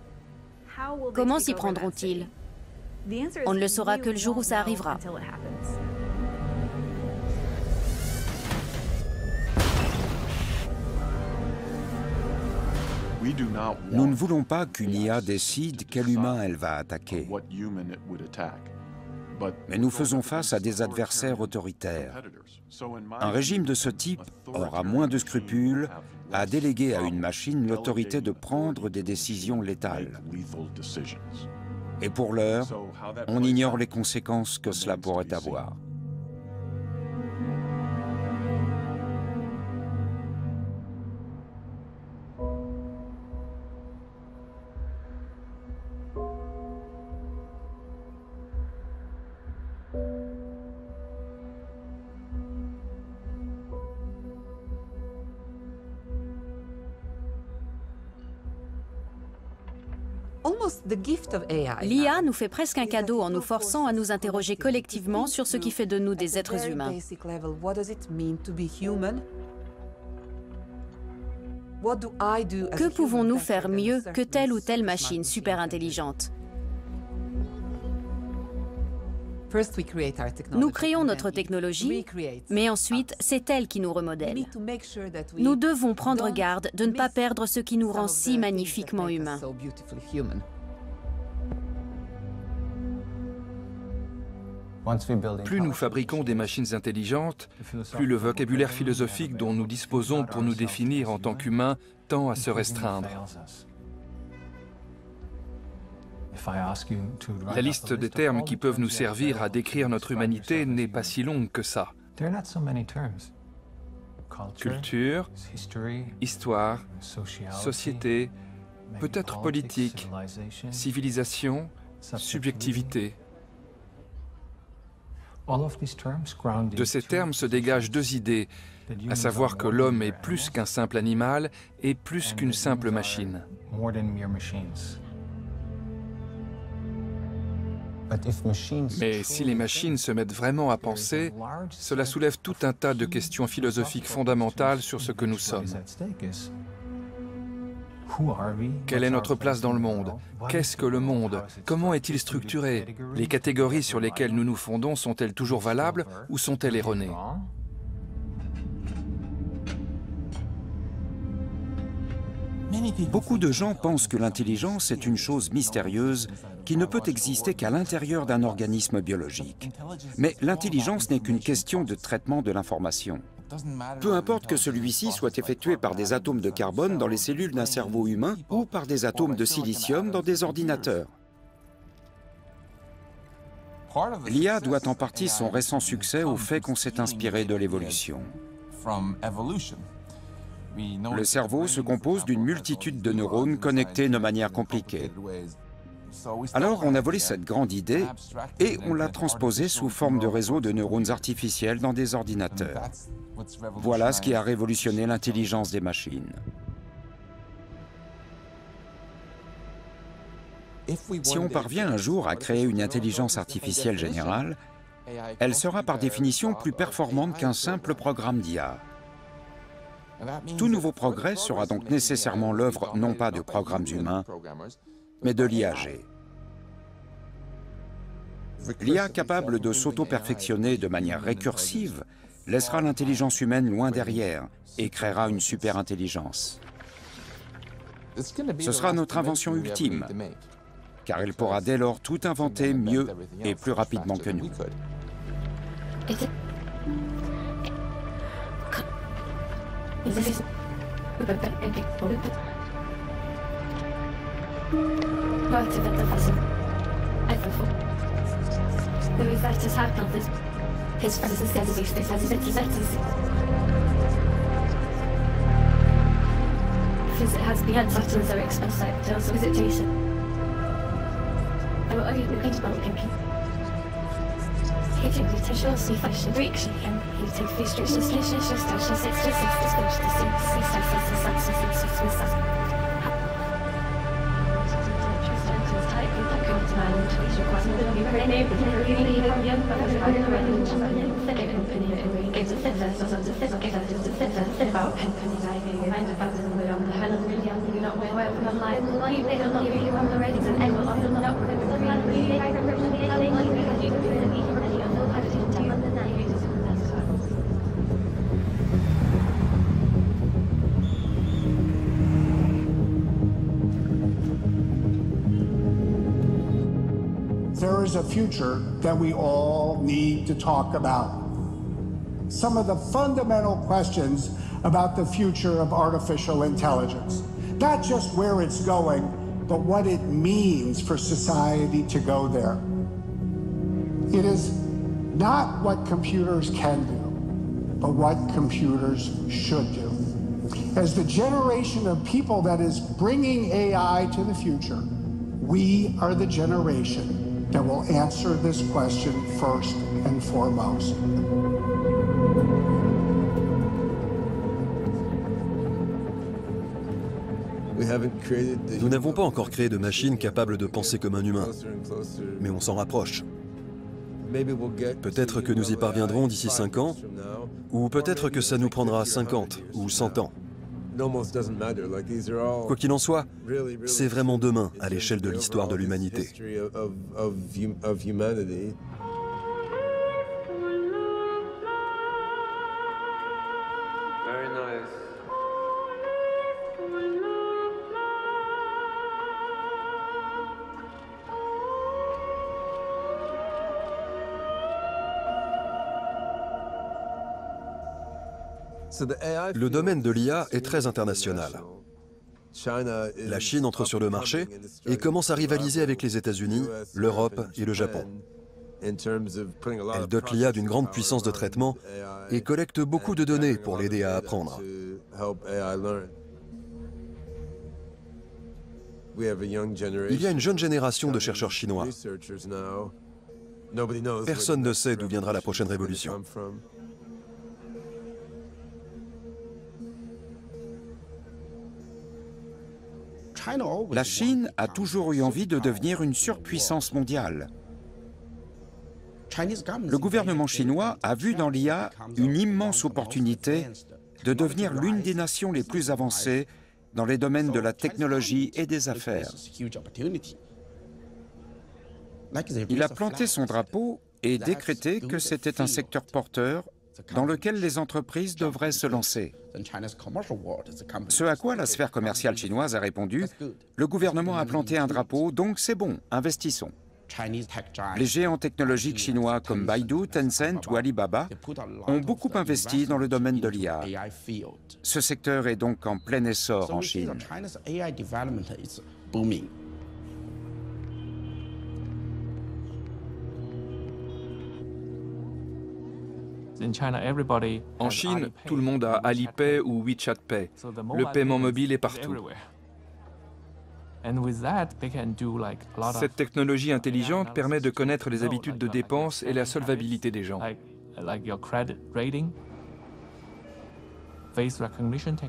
Comment s'y prendront-ils? On ne le saura que le jour où ça arrivera. Nous ne voulons pas qu'une IA décide quel humain elle va attaquer. Mais nous faisons face à des adversaires autoritaires. Un régime de ce type aura moins de scrupules à déléguer à une machine l'autorité de prendre des décisions létales. Et pour l'heure, on ignore les conséquences que cela pourrait avoir. L'IA nous fait presque un cadeau en nous forçant à nous interroger collectivement sur ce qui fait de nous des êtres humains. Que pouvons-nous faire mieux que telle ou telle machine super intelligente? Nous créons notre technologie, mais ensuite, c'est elle qui nous remodèle. Nous devons prendre garde de ne pas perdre ce qui nous rend si magnifiquement humains. Plus nous fabriquons des machines intelligentes, plus le vocabulaire philosophique dont nous disposons pour nous définir en tant qu'humains tend à se restreindre. La liste des termes qui peuvent nous servir à décrire notre humanité n'est pas si longue que ça. Culture, histoire, société, peut-être politique, civilisation, subjectivité. De ces termes se dégagent deux idées, à savoir que l'homme est plus qu'un simple animal et plus qu'une simple machine. Mais si les machines se mettent vraiment à penser, cela soulève tout un tas de questions philosophiques fondamentales sur ce que nous sommes. Quelle est notre place dans le monde? Qu'est-ce que le monde? Comment est-il structuré? Les catégories sur lesquelles nous nous fondons sont-elles toujours valables ou sont-elles erronées? Beaucoup de gens pensent que l'intelligence est une chose mystérieuse qui ne peut exister qu'à l'intérieur d'un organisme biologique. Mais l'intelligence n'est qu'une question de traitement de l'information. Peu importe que celui-ci soit effectué par des atomes de carbone dans les cellules d'un cerveau humain ou par des atomes de silicium dans des ordinateurs. L'IA doit en partie son récent succès au fait qu'on s'est inspiré de l'évolution. Le cerveau se compose d'une multitude de neurones connectés de manière compliquée. Alors on a volé cette grande idée et on l'a transposée sous forme de réseau de neurones artificiels dans des ordinateurs. Voilà ce qui a révolutionné l'intelligence des machines. Si on parvient un jour à créer une intelligence artificielle générale, elle sera par définition plus performante qu'un simple programme d'IA. Tout nouveau progrès sera donc nécessairement l'œuvre non pas de programmes humains, mais de l'IAG. L'IA capable de s'auto-perfectionner de manière récursive laissera l'intelligence humaine loin derrière et créera une superintelligence. Ce sera notre invention ultime, car elle pourra dès lors tout inventer mieux et plus rapidement que nous. It has been such as are expensive to also visit Jason. I will argue the great about him. He took the show, see fashion breaks, and he took the streets, just station, just touch, just six, There is a future that we all need to talk about. Some of the fundamental questions about the future of artificial intelligence. Not just where it's going, but what it means for society to go there. It is not what computers can do, but what computers should do. As the generation of people that is bringing AI to the future, we are the generation that will answer this question first and foremost. Nous n'avons pas encore créé de machines capables de penser comme un humain, mais on s'en rapproche. Peut-être que nous y parviendrons d'ici 5 ans, ou peut-être que ça nous prendra 50 ou 100 ans. Quoi qu'il en soit, c'est vraiment demain à l'échelle de l'histoire de l'humanité. Le domaine de l'IA est très international. La Chine entre sur le marché et commence à rivaliser avec les États-Unis, l'Europe et le Japon. Elle dote l'IA d'une grande puissance de traitement et collecte beaucoup de données pour l'aider à apprendre. Il y a une jeune génération de chercheurs chinois. Personne ne sait d'où viendra la prochaine révolution. La Chine a toujours eu envie de devenir une surpuissance mondiale. Le gouvernement chinois a vu dans l'IA une immense opportunité de devenir l'une des nations les plus avancées dans les domaines de la technologie et des affaires. Il a planté son drapeau et décrété que c'était un secteur porteur dans lequel les entreprises devraient se lancer. Ce à quoi la sphère commerciale chinoise a répondu « Le gouvernement a planté un drapeau, donc c'est bon, investissons ». Les géants technologiques chinois comme Baidu, Tencent ou Alibaba ont beaucoup investi dans le domaine de l'IA. Ce secteur est donc en plein essor en Chine. En Chine, tout le monde a Alipay ou WeChat Pay. Le paiement mobile est partout. Cette technologie intelligente permet de connaître les habitudes de dépenses et la solvabilité des gens.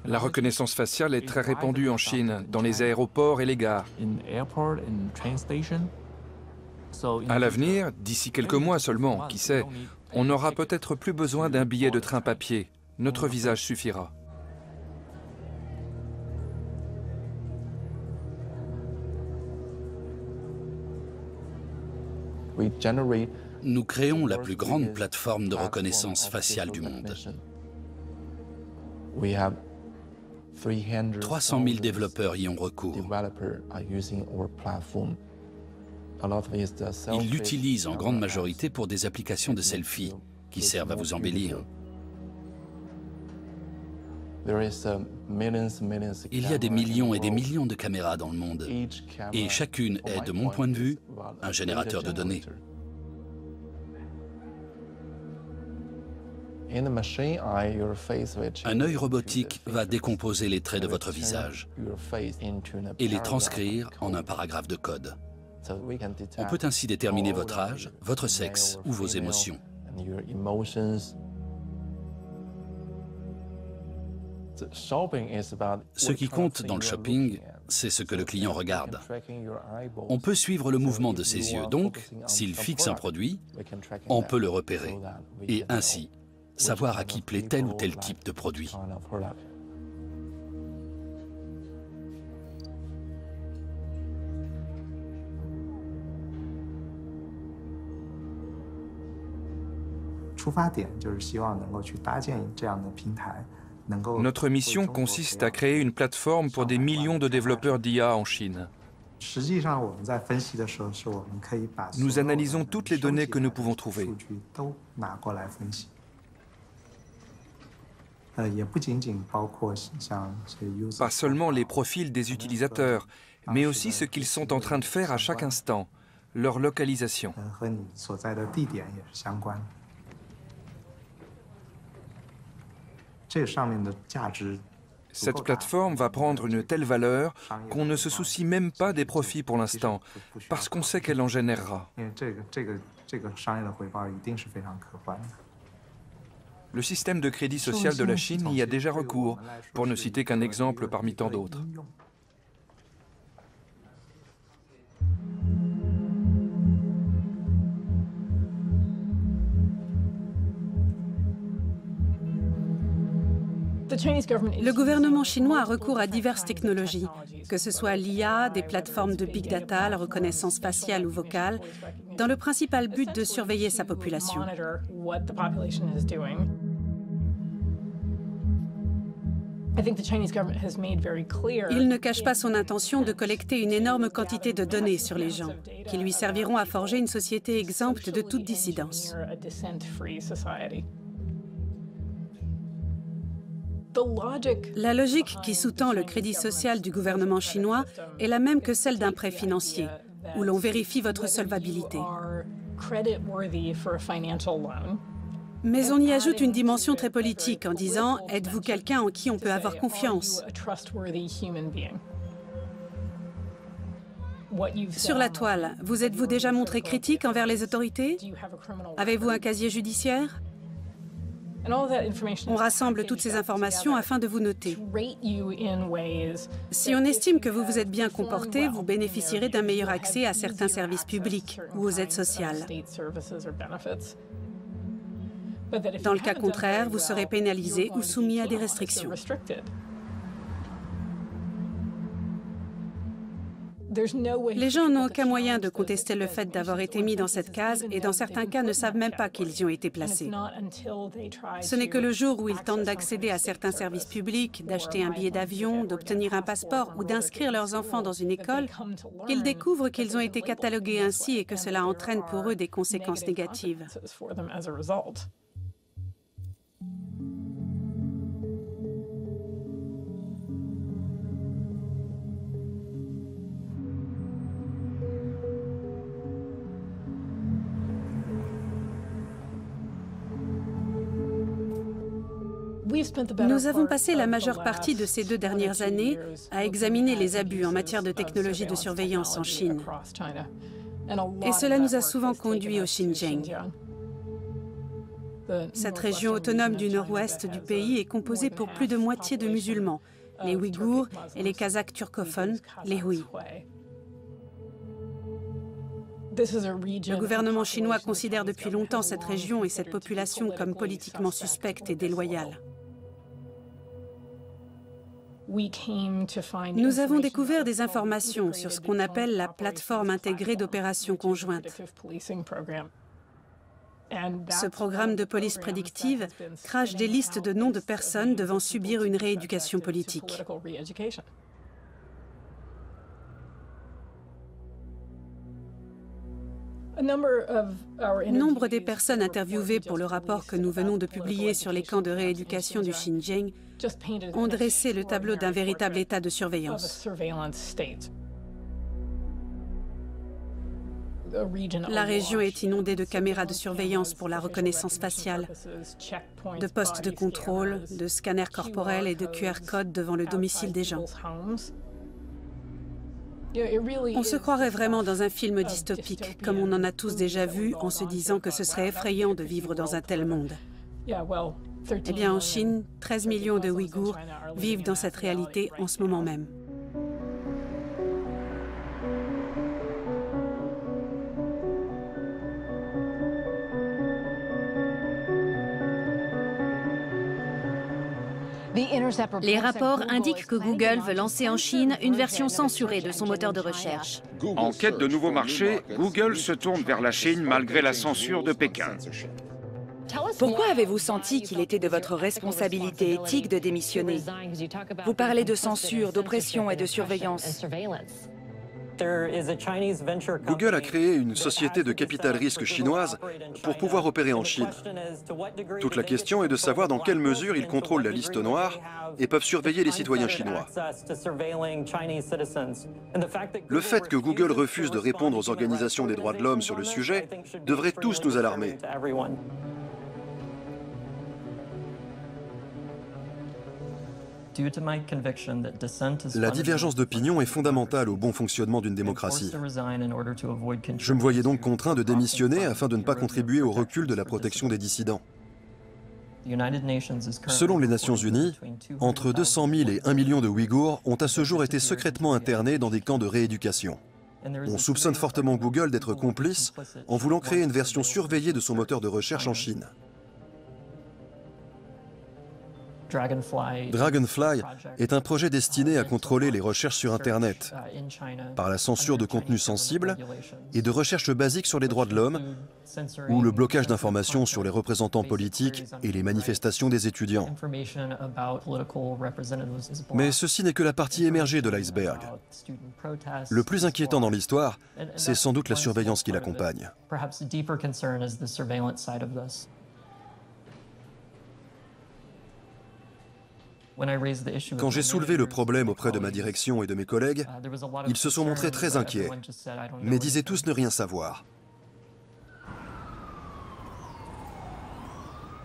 La reconnaissance faciale est très répandue en Chine, dans les aéroports et les gares. À l'avenir, d'ici quelques mois seulement, qui sait, on n'aura peut-être plus besoin d'un billet de train papier. Notre visage suffira. Nous créons la plus grande plateforme de reconnaissance faciale du monde. 300 000 développeurs y ont recours. Ils l'utilisent en grande majorité pour des applications de selfie qui servent à vous embellir. Il y a des millions et des millions de caméras dans le monde, et chacune est, de mon point de vue, un générateur de données. Un œil robotique va décomposer les traits de votre visage et les transcrire en un paragraphe de code. On peut ainsi déterminer votre âge, votre sexe ou vos émotions. Ce qui compte dans le shopping, c'est ce que le client regarde. On peut suivre le mouvement de ses yeux, donc, s'il fixe un produit, on peut le repérer, et ainsi savoir à qui plaît tel ou tel type de produit. Notre mission consiste à créer une plateforme pour des millions de développeurs d'IA en Chine. Nous analysons toutes les données que nous pouvons trouver. Pas seulement les profils des utilisateurs, mais aussi ce qu'ils sont en train de faire à chaque instant, leur localisation. Cette plateforme va prendre une telle valeur qu'on ne se soucie même pas des profits pour l'instant, parce qu'on sait qu'elle en générera. Le système de crédit social de la Chine y a déjà recours, pour ne citer qu'un exemple parmi tant d'autres. Le gouvernement chinois a recours à diverses technologies, que ce soit l'IA, des plateformes de big data, la reconnaissance faciale ou vocale, dans le principal but de surveiller sa population. Il ne cache pas son intention de collecter une énorme quantité de données sur les gens, qui lui serviront à forger une société exempte de toute dissidence. La logique qui sous-tend le crédit social du gouvernement chinois est la même que celle d'un prêt financier, où l'on vérifie votre solvabilité. Mais on y ajoute une dimension très politique en disant « Êtes-vous quelqu'un en qui on peut avoir confiance ?» Sur la toile, vous êtes-vous déjà montré critique envers les autorités? Avez-vous un casier judiciaire? On rassemble toutes ces informations afin de vous noter. Si on estime que vous vous êtes bien comporté, vous bénéficierez d'un meilleur accès à certains services publics ou aux aides sociales. Dans le cas contraire, vous serez pénalisé ou soumis à des restrictions. Les gens n'ont aucun moyen de contester le fait d'avoir été mis dans cette case et dans certains cas ne savent même pas qu'ils y ont été placés. Ce n'est que le jour où ils tentent d'accéder à certains services publics, d'acheter un billet d'avion, d'obtenir un passeport ou d'inscrire leurs enfants dans une école qu'ils découvrent qu'ils ont été catalogués ainsi et que cela entraîne pour eux des conséquences négatives. Nous avons passé la majeure partie de ces 2 dernières années à examiner les abus en matière de technologie de surveillance en Chine. Et cela nous a souvent conduits au Xinjiang. Cette région autonome du nord-ouest du pays est composée pour plus de moitié de musulmans, les Ouïghours et les Kazakhs turcophones, les Hui. Le gouvernement chinois considère depuis longtemps cette région et cette population comme politiquement suspecte et déloyale. Nous avons découvert des informations sur ce qu'on appelle la plateforme intégrée d'opérations conjointes. Ce programme de police prédictive crache des listes de noms de personnes devant subir une rééducation politique. Nombre des personnes interviewées pour le rapport que nous venons de publier sur les camps de rééducation du Xinjiang ont dressé le tableau d'un véritable état de surveillance. La région est inondée de caméras de surveillance pour la reconnaissance faciale, de postes de contrôle, de scanners corporels et de QR codes devant le domicile des gens. On se croirait vraiment dans un film dystopique, comme on en a tous déjà vu, en se disant que ce serait effrayant de vivre dans un tel monde. Eh bien, en Chine, 13 millions de Ouïghours vivent dans cette réalité en ce moment même. Les rapports indiquent que Google veut lancer en Chine une version censurée de son moteur de recherche. En quête de nouveaux marchés, Google se tourne vers la Chine malgré la censure de Pékin. Pourquoi avez-vous senti qu'il était de votre responsabilité éthique de démissionner? Vous parlez de censure, d'oppression et de surveillance. Google a créé une société de capital risque chinoise pour pouvoir opérer en Chine. Toute la question est de savoir dans quelle mesure ils contrôlent la liste noire et peuvent surveiller les citoyens chinois. Le fait que Google refuse de répondre aux organisations des droits de l'homme sur le sujet devrait tous nous alarmer. La divergence d'opinion est fondamentale au bon fonctionnement d'une démocratie. Je me voyais donc contraint de démissionner afin de ne pas contribuer au recul de la protection des dissidents. Selon les Nations Unies, entre 200 000 et 1 million de Ouïghours ont à ce jour été secrètement internés dans des camps de rééducation. On soupçonne fortement Google d'être complice en voulant créer une version surveillée de son moteur de recherche en Chine. Dragonfly est un projet destiné à contrôler les recherches sur Internet par la censure de contenus sensibles et de recherches basiques sur les droits de l'homme ou le blocage d'informations sur les représentants politiques et les manifestations des étudiants. Mais ceci n'est que la partie émergée de l'iceberg. Le plus inquiétant dans l'histoire, c'est sans doute la surveillance qui l'accompagne. Quand j'ai soulevé le problème auprès de ma direction et de mes collègues, ils se sont montrés très inquiets, mais disaient tous ne rien savoir.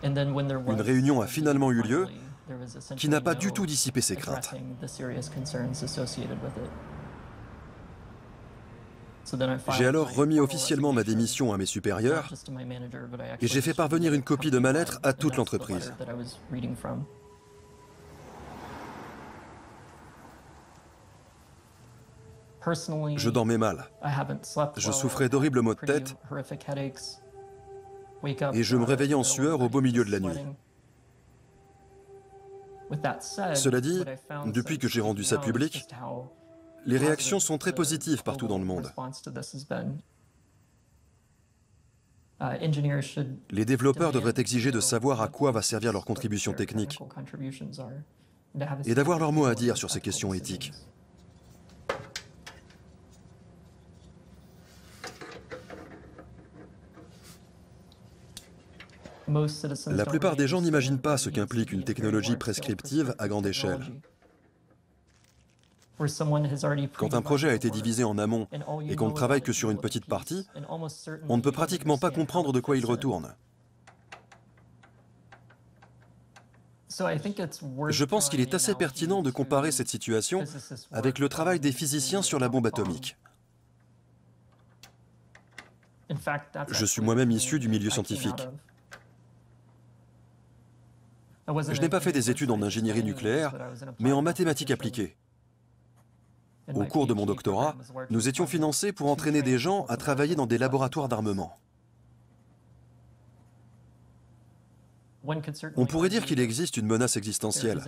Une réunion a finalement eu lieu, qui n'a pas du tout dissipé ces craintes. J'ai alors remis officiellement ma démission à mes supérieurs et j'ai fait parvenir une copie de ma lettre à toute l'entreprise. Je dormais mal. Je souffrais d'horribles maux de tête et je me réveillais en sueur au beau milieu de la nuit. Cela dit, depuis que j'ai rendu ça public, les réactions sont très positives partout dans le monde. Les développeurs devraient exiger de savoir à quoi va servir leur contribution technique et d'avoir leur mot à dire sur ces questions éthiques. La plupart des gens n'imaginent pas ce qu'implique une technologie prescriptive à grande échelle. Quand un projet a été divisé en amont et qu'on ne travaille que sur une petite partie, on ne peut pratiquement pas comprendre de quoi il retourne. Je pense qu'il est assez pertinent de comparer cette situation avec le travail des physiciens sur la bombe atomique. Je suis moi-même issu du milieu scientifique. Je n'ai pas fait des études en ingénierie nucléaire, mais en mathématiques appliquées. Au cours de mon doctorat, nous étions financés pour entraîner des gens à travailler dans des laboratoires d'armement. On pourrait dire qu'il existe une menace existentielle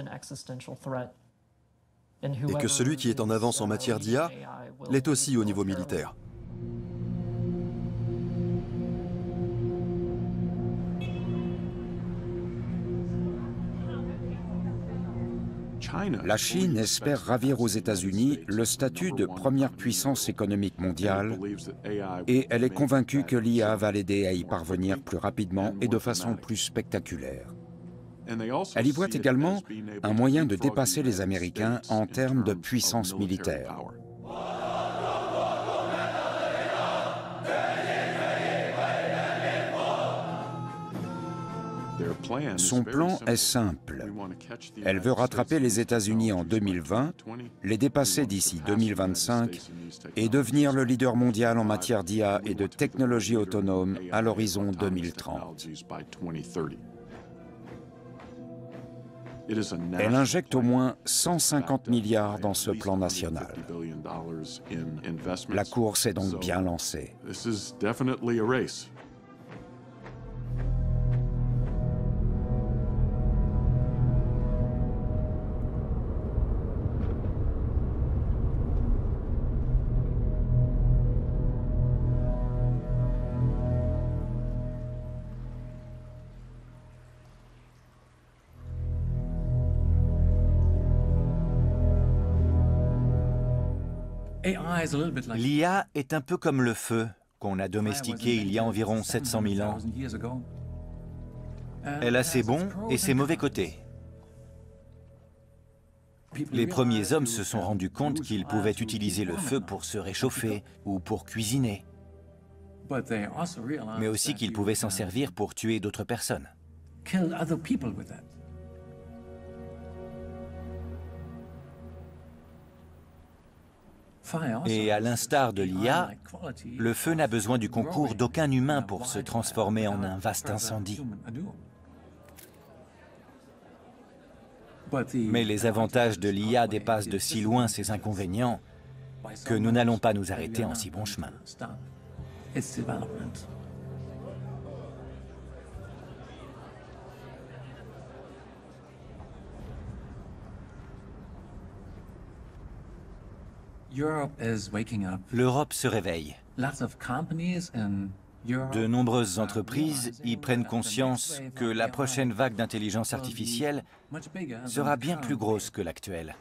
et que celui qui est en avance en matière d'IA l'est aussi au niveau militaire. La Chine espère ravir aux États-Unis le statut de première puissance économique mondiale et elle est convaincue que l'IA va l'aider à y parvenir plus rapidement et de façon plus spectaculaire. Elle y voit également un moyen de dépasser les Américains en termes de puissance militaire. Son plan est simple. Elle veut rattraper les États-Unis en 2020, les dépasser d'ici 2025 et devenir le leader mondial en matière d'IA et de technologie autonome à l'horizon 2030. Elle injecte au moins 150 milliards dans ce plan national. La course est donc bien lancée. L'IA est un peu comme le feu qu'on a domestiqué il y a environ 700 000 ans. Elle a ses bons et ses mauvais côtés. Les premiers hommes se sont rendus compte qu'ils pouvaient utiliser le feu pour se réchauffer ou pour cuisiner, mais aussi qu'ils pouvaient s'en servir pour tuer d'autres personnes. Et à l'instar de l'IA, le feu n'a besoin du concours d'aucun humain pour se transformer en un vaste incendie. Mais les avantages de l'IA dépassent de si loin ses inconvénients que nous n'allons pas nous arrêter en si bon chemin. L'Europe se réveille. De nombreuses entreprises y prennent conscience que la prochaine vague d'intelligence artificielle sera bien plus grosse que l'actuelle.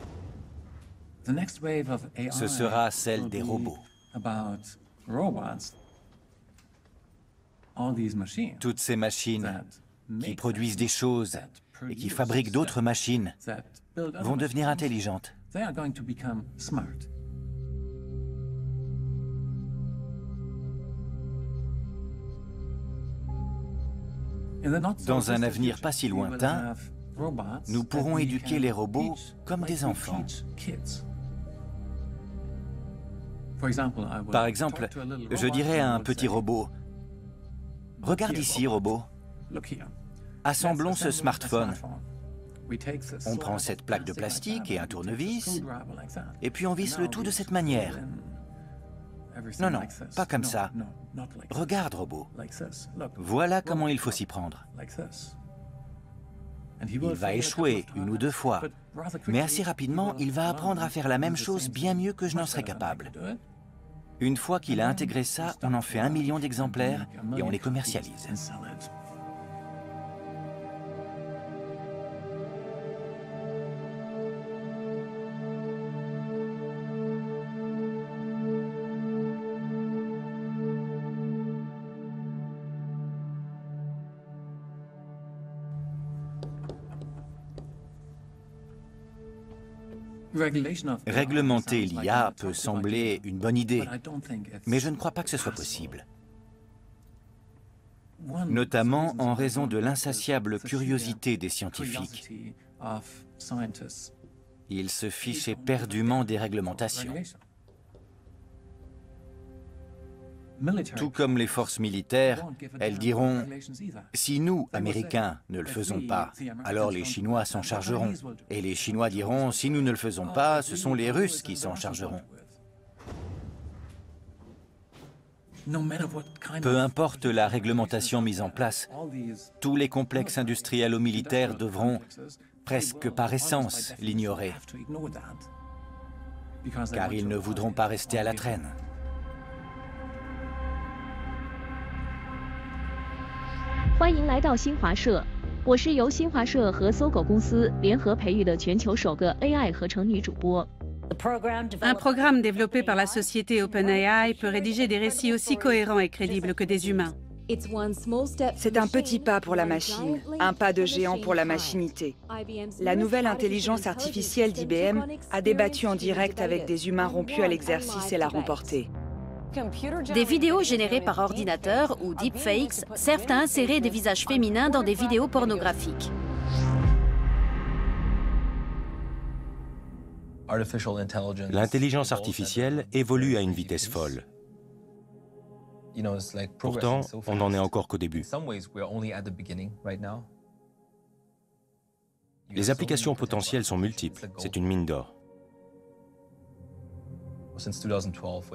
Ce sera celle des robots. Toutes ces machines qui produisent des choses et qui fabriquent d'autres machines vont devenir intelligentes. Dans un avenir pas si lointain, nous pourrons éduquer les robots comme des enfants. Par exemple, je dirais à un petit robot, « Regarde ici, robot. Assemblons ce smartphone. On prend cette plaque de plastique et un tournevis, et puis on visse le tout de cette manière. Non, non, pas comme ça. Regarde, robot. Voilà comment il faut s'y prendre. Il va échouer une ou deux fois, mais assez rapidement, il va apprendre à faire la même chose bien mieux que je n'en serais capable. Une fois qu'il a intégré ça, on en fait 1 million d'exemplaires et on les commercialise. Réglementer l'IA peut sembler une bonne idée, mais je ne crois pas que ce soit possible. Notamment en raison de l'insatiable curiosité des scientifiques. Ils se fichent éperdument des réglementations. Tout comme les forces militaires, elles diront « Si nous, Américains, ne le faisons pas, alors les Chinois s'en chargeront. » Et les Chinois diront « Si nous ne le faisons pas, ce sont les Russes qui s'en chargeront. » Peu importe la réglementation mise en place, tous les complexes industriels ou militaires devront, presque par essence, l'ignorer, car ils ne voudront pas rester à la traîne. 欢迎来到新华社，我是由新华社和搜狗公司联合培育的全球首个 AI 合成女主播。Un programme développé par la société OpenAI peut rédiger des récits aussi cohérents et crédibles que des humains. C'est un petit pas pour la machine, un pas de géant pour la machinité. La nouvelle intelligence artificielle d'IBM a débattu en direct avec des humains rompus à l'exercice et l'a remporté. Des vidéos générées par ordinateur ou deepfakes servent à insérer des visages féminins dans des vidéos pornographiques. L'intelligence artificielle évolue à une vitesse folle. Pourtant, on n'en est encore qu'au début. Les applications potentielles sont multiples, c'est une mine d'or.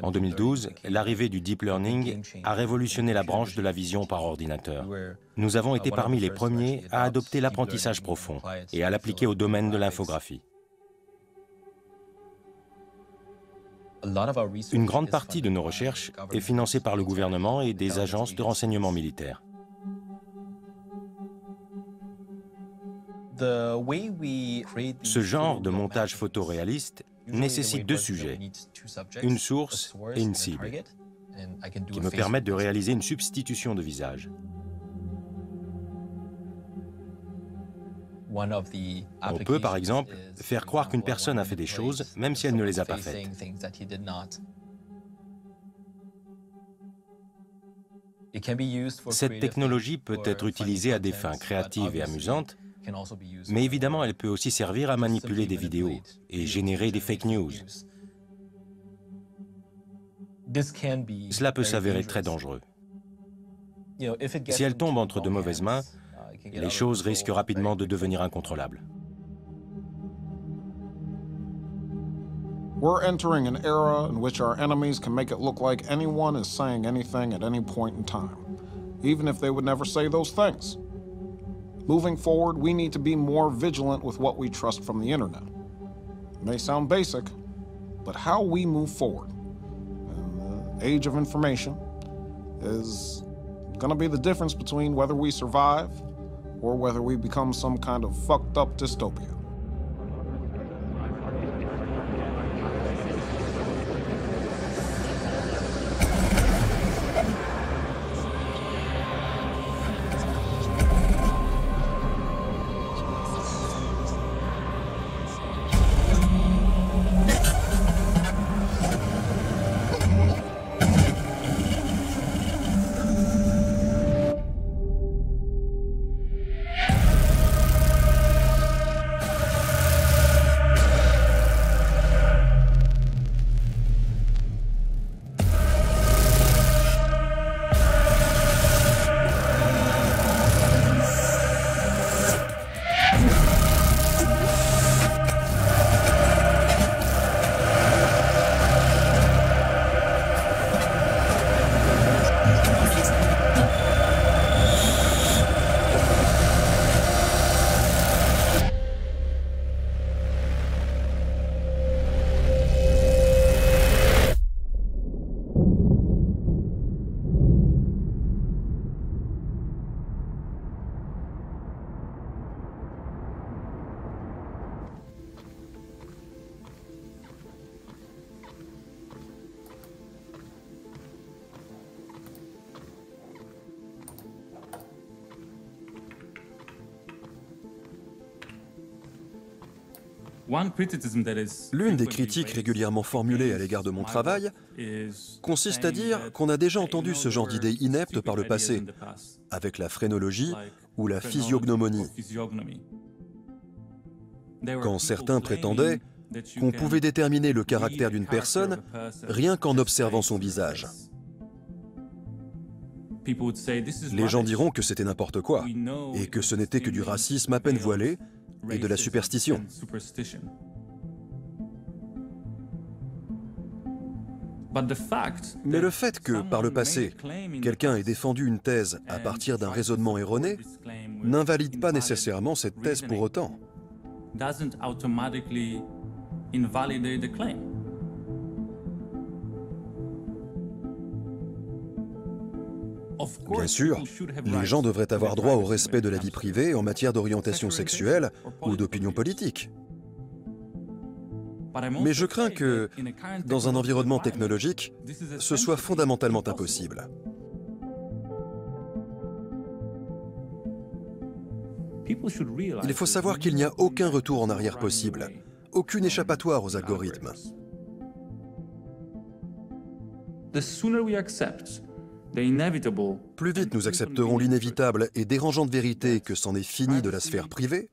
En 2012, l'arrivée du deep learning a révolutionné la branche de la vision par ordinateur. Nous avons été parmi les premiers à adopter l'apprentissage profond et à l'appliquer au domaine de l'infographie. Une grande partie de nos recherches est financée par le gouvernement et des agences de renseignement militaires. Ce genre de montage photoréaliste nécessite deux sujets, une source et une cible, qui me permettent de réaliser une substitution de visage. On peut, par exemple, faire croire qu'une personne a fait des choses, même si elle ne les a pas faites. Cette technologie peut être utilisée à des fins créatives et amusantes, mais évidemment, elle peut aussi servir à manipuler des vidéos et générer des fake news. Cela peut s'avérer très dangereux. Si elle tombe entre de mauvaises mains, les choses risquent rapidement de devenir incontrôlables. We're entering an era in which our enemies can make it look like anyone is saying anything at any point in time, even if they would never say those things. Moving forward, we need to be more vigilant with what we trust from the internet. It may sound basic, but how we move forward in the age of information is going to be the difference between whether we survive or whether we become some kind of fucked up dystopia. L'une des critiques régulièrement formulées à l'égard de mon travail consiste à dire qu'on a déjà entendu ce genre d'idées ineptes par le passé, avec la phrénologie ou la physiognomonie. Quand certains prétendaient qu'on pouvait déterminer le caractère d'une personne rien qu'en observant son visage. Les gens diront que c'était n'importe quoi, et que ce n'était que du racisme à peine voilé et de la superstition. Mais le fait que, par le passé, quelqu'un ait défendu une thèse à partir d'un raisonnement erroné n'invalide pas nécessairement cette thèse pour autant. Bien sûr, les gens devraient avoir droit au respect de la vie privée en matière d'orientation sexuelle ou d'opinion politique. Mais je crains que, dans un environnement technologique, ce soit fondamentalement impossible. Il faut savoir qu'il n'y a aucun retour en arrière possible, aucune échappatoire aux algorithmes. Plus vite nous accepterons l'inévitable et dérangeante vérité que c'en est fini de la sphère privée,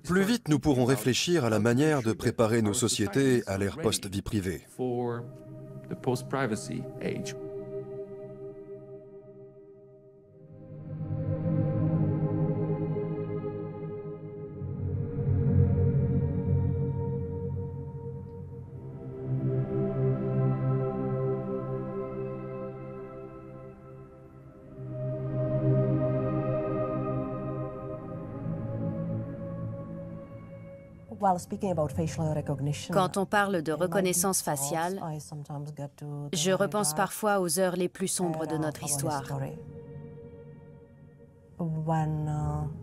plus vite nous pourrons réfléchir à la manière de préparer nos sociétés à l'ère post-vie privée. Quand on parle de reconnaissance faciale, je repense parfois aux heures les plus sombres de notre histoire.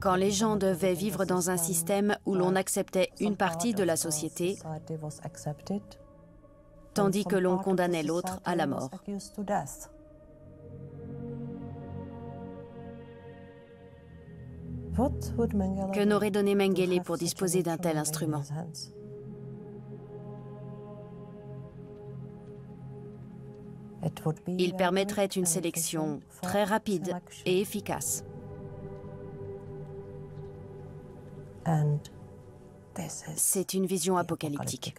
Quand les gens devaient vivre dans un système où l'on acceptait une partie de la société, tandis que l'on condamnait l'autre à la mort. Que n'aurait donné Mengele pour disposer d'un tel instrument? Il permettrait une sélection très rapide et efficace. C'est une vision apocalyptique.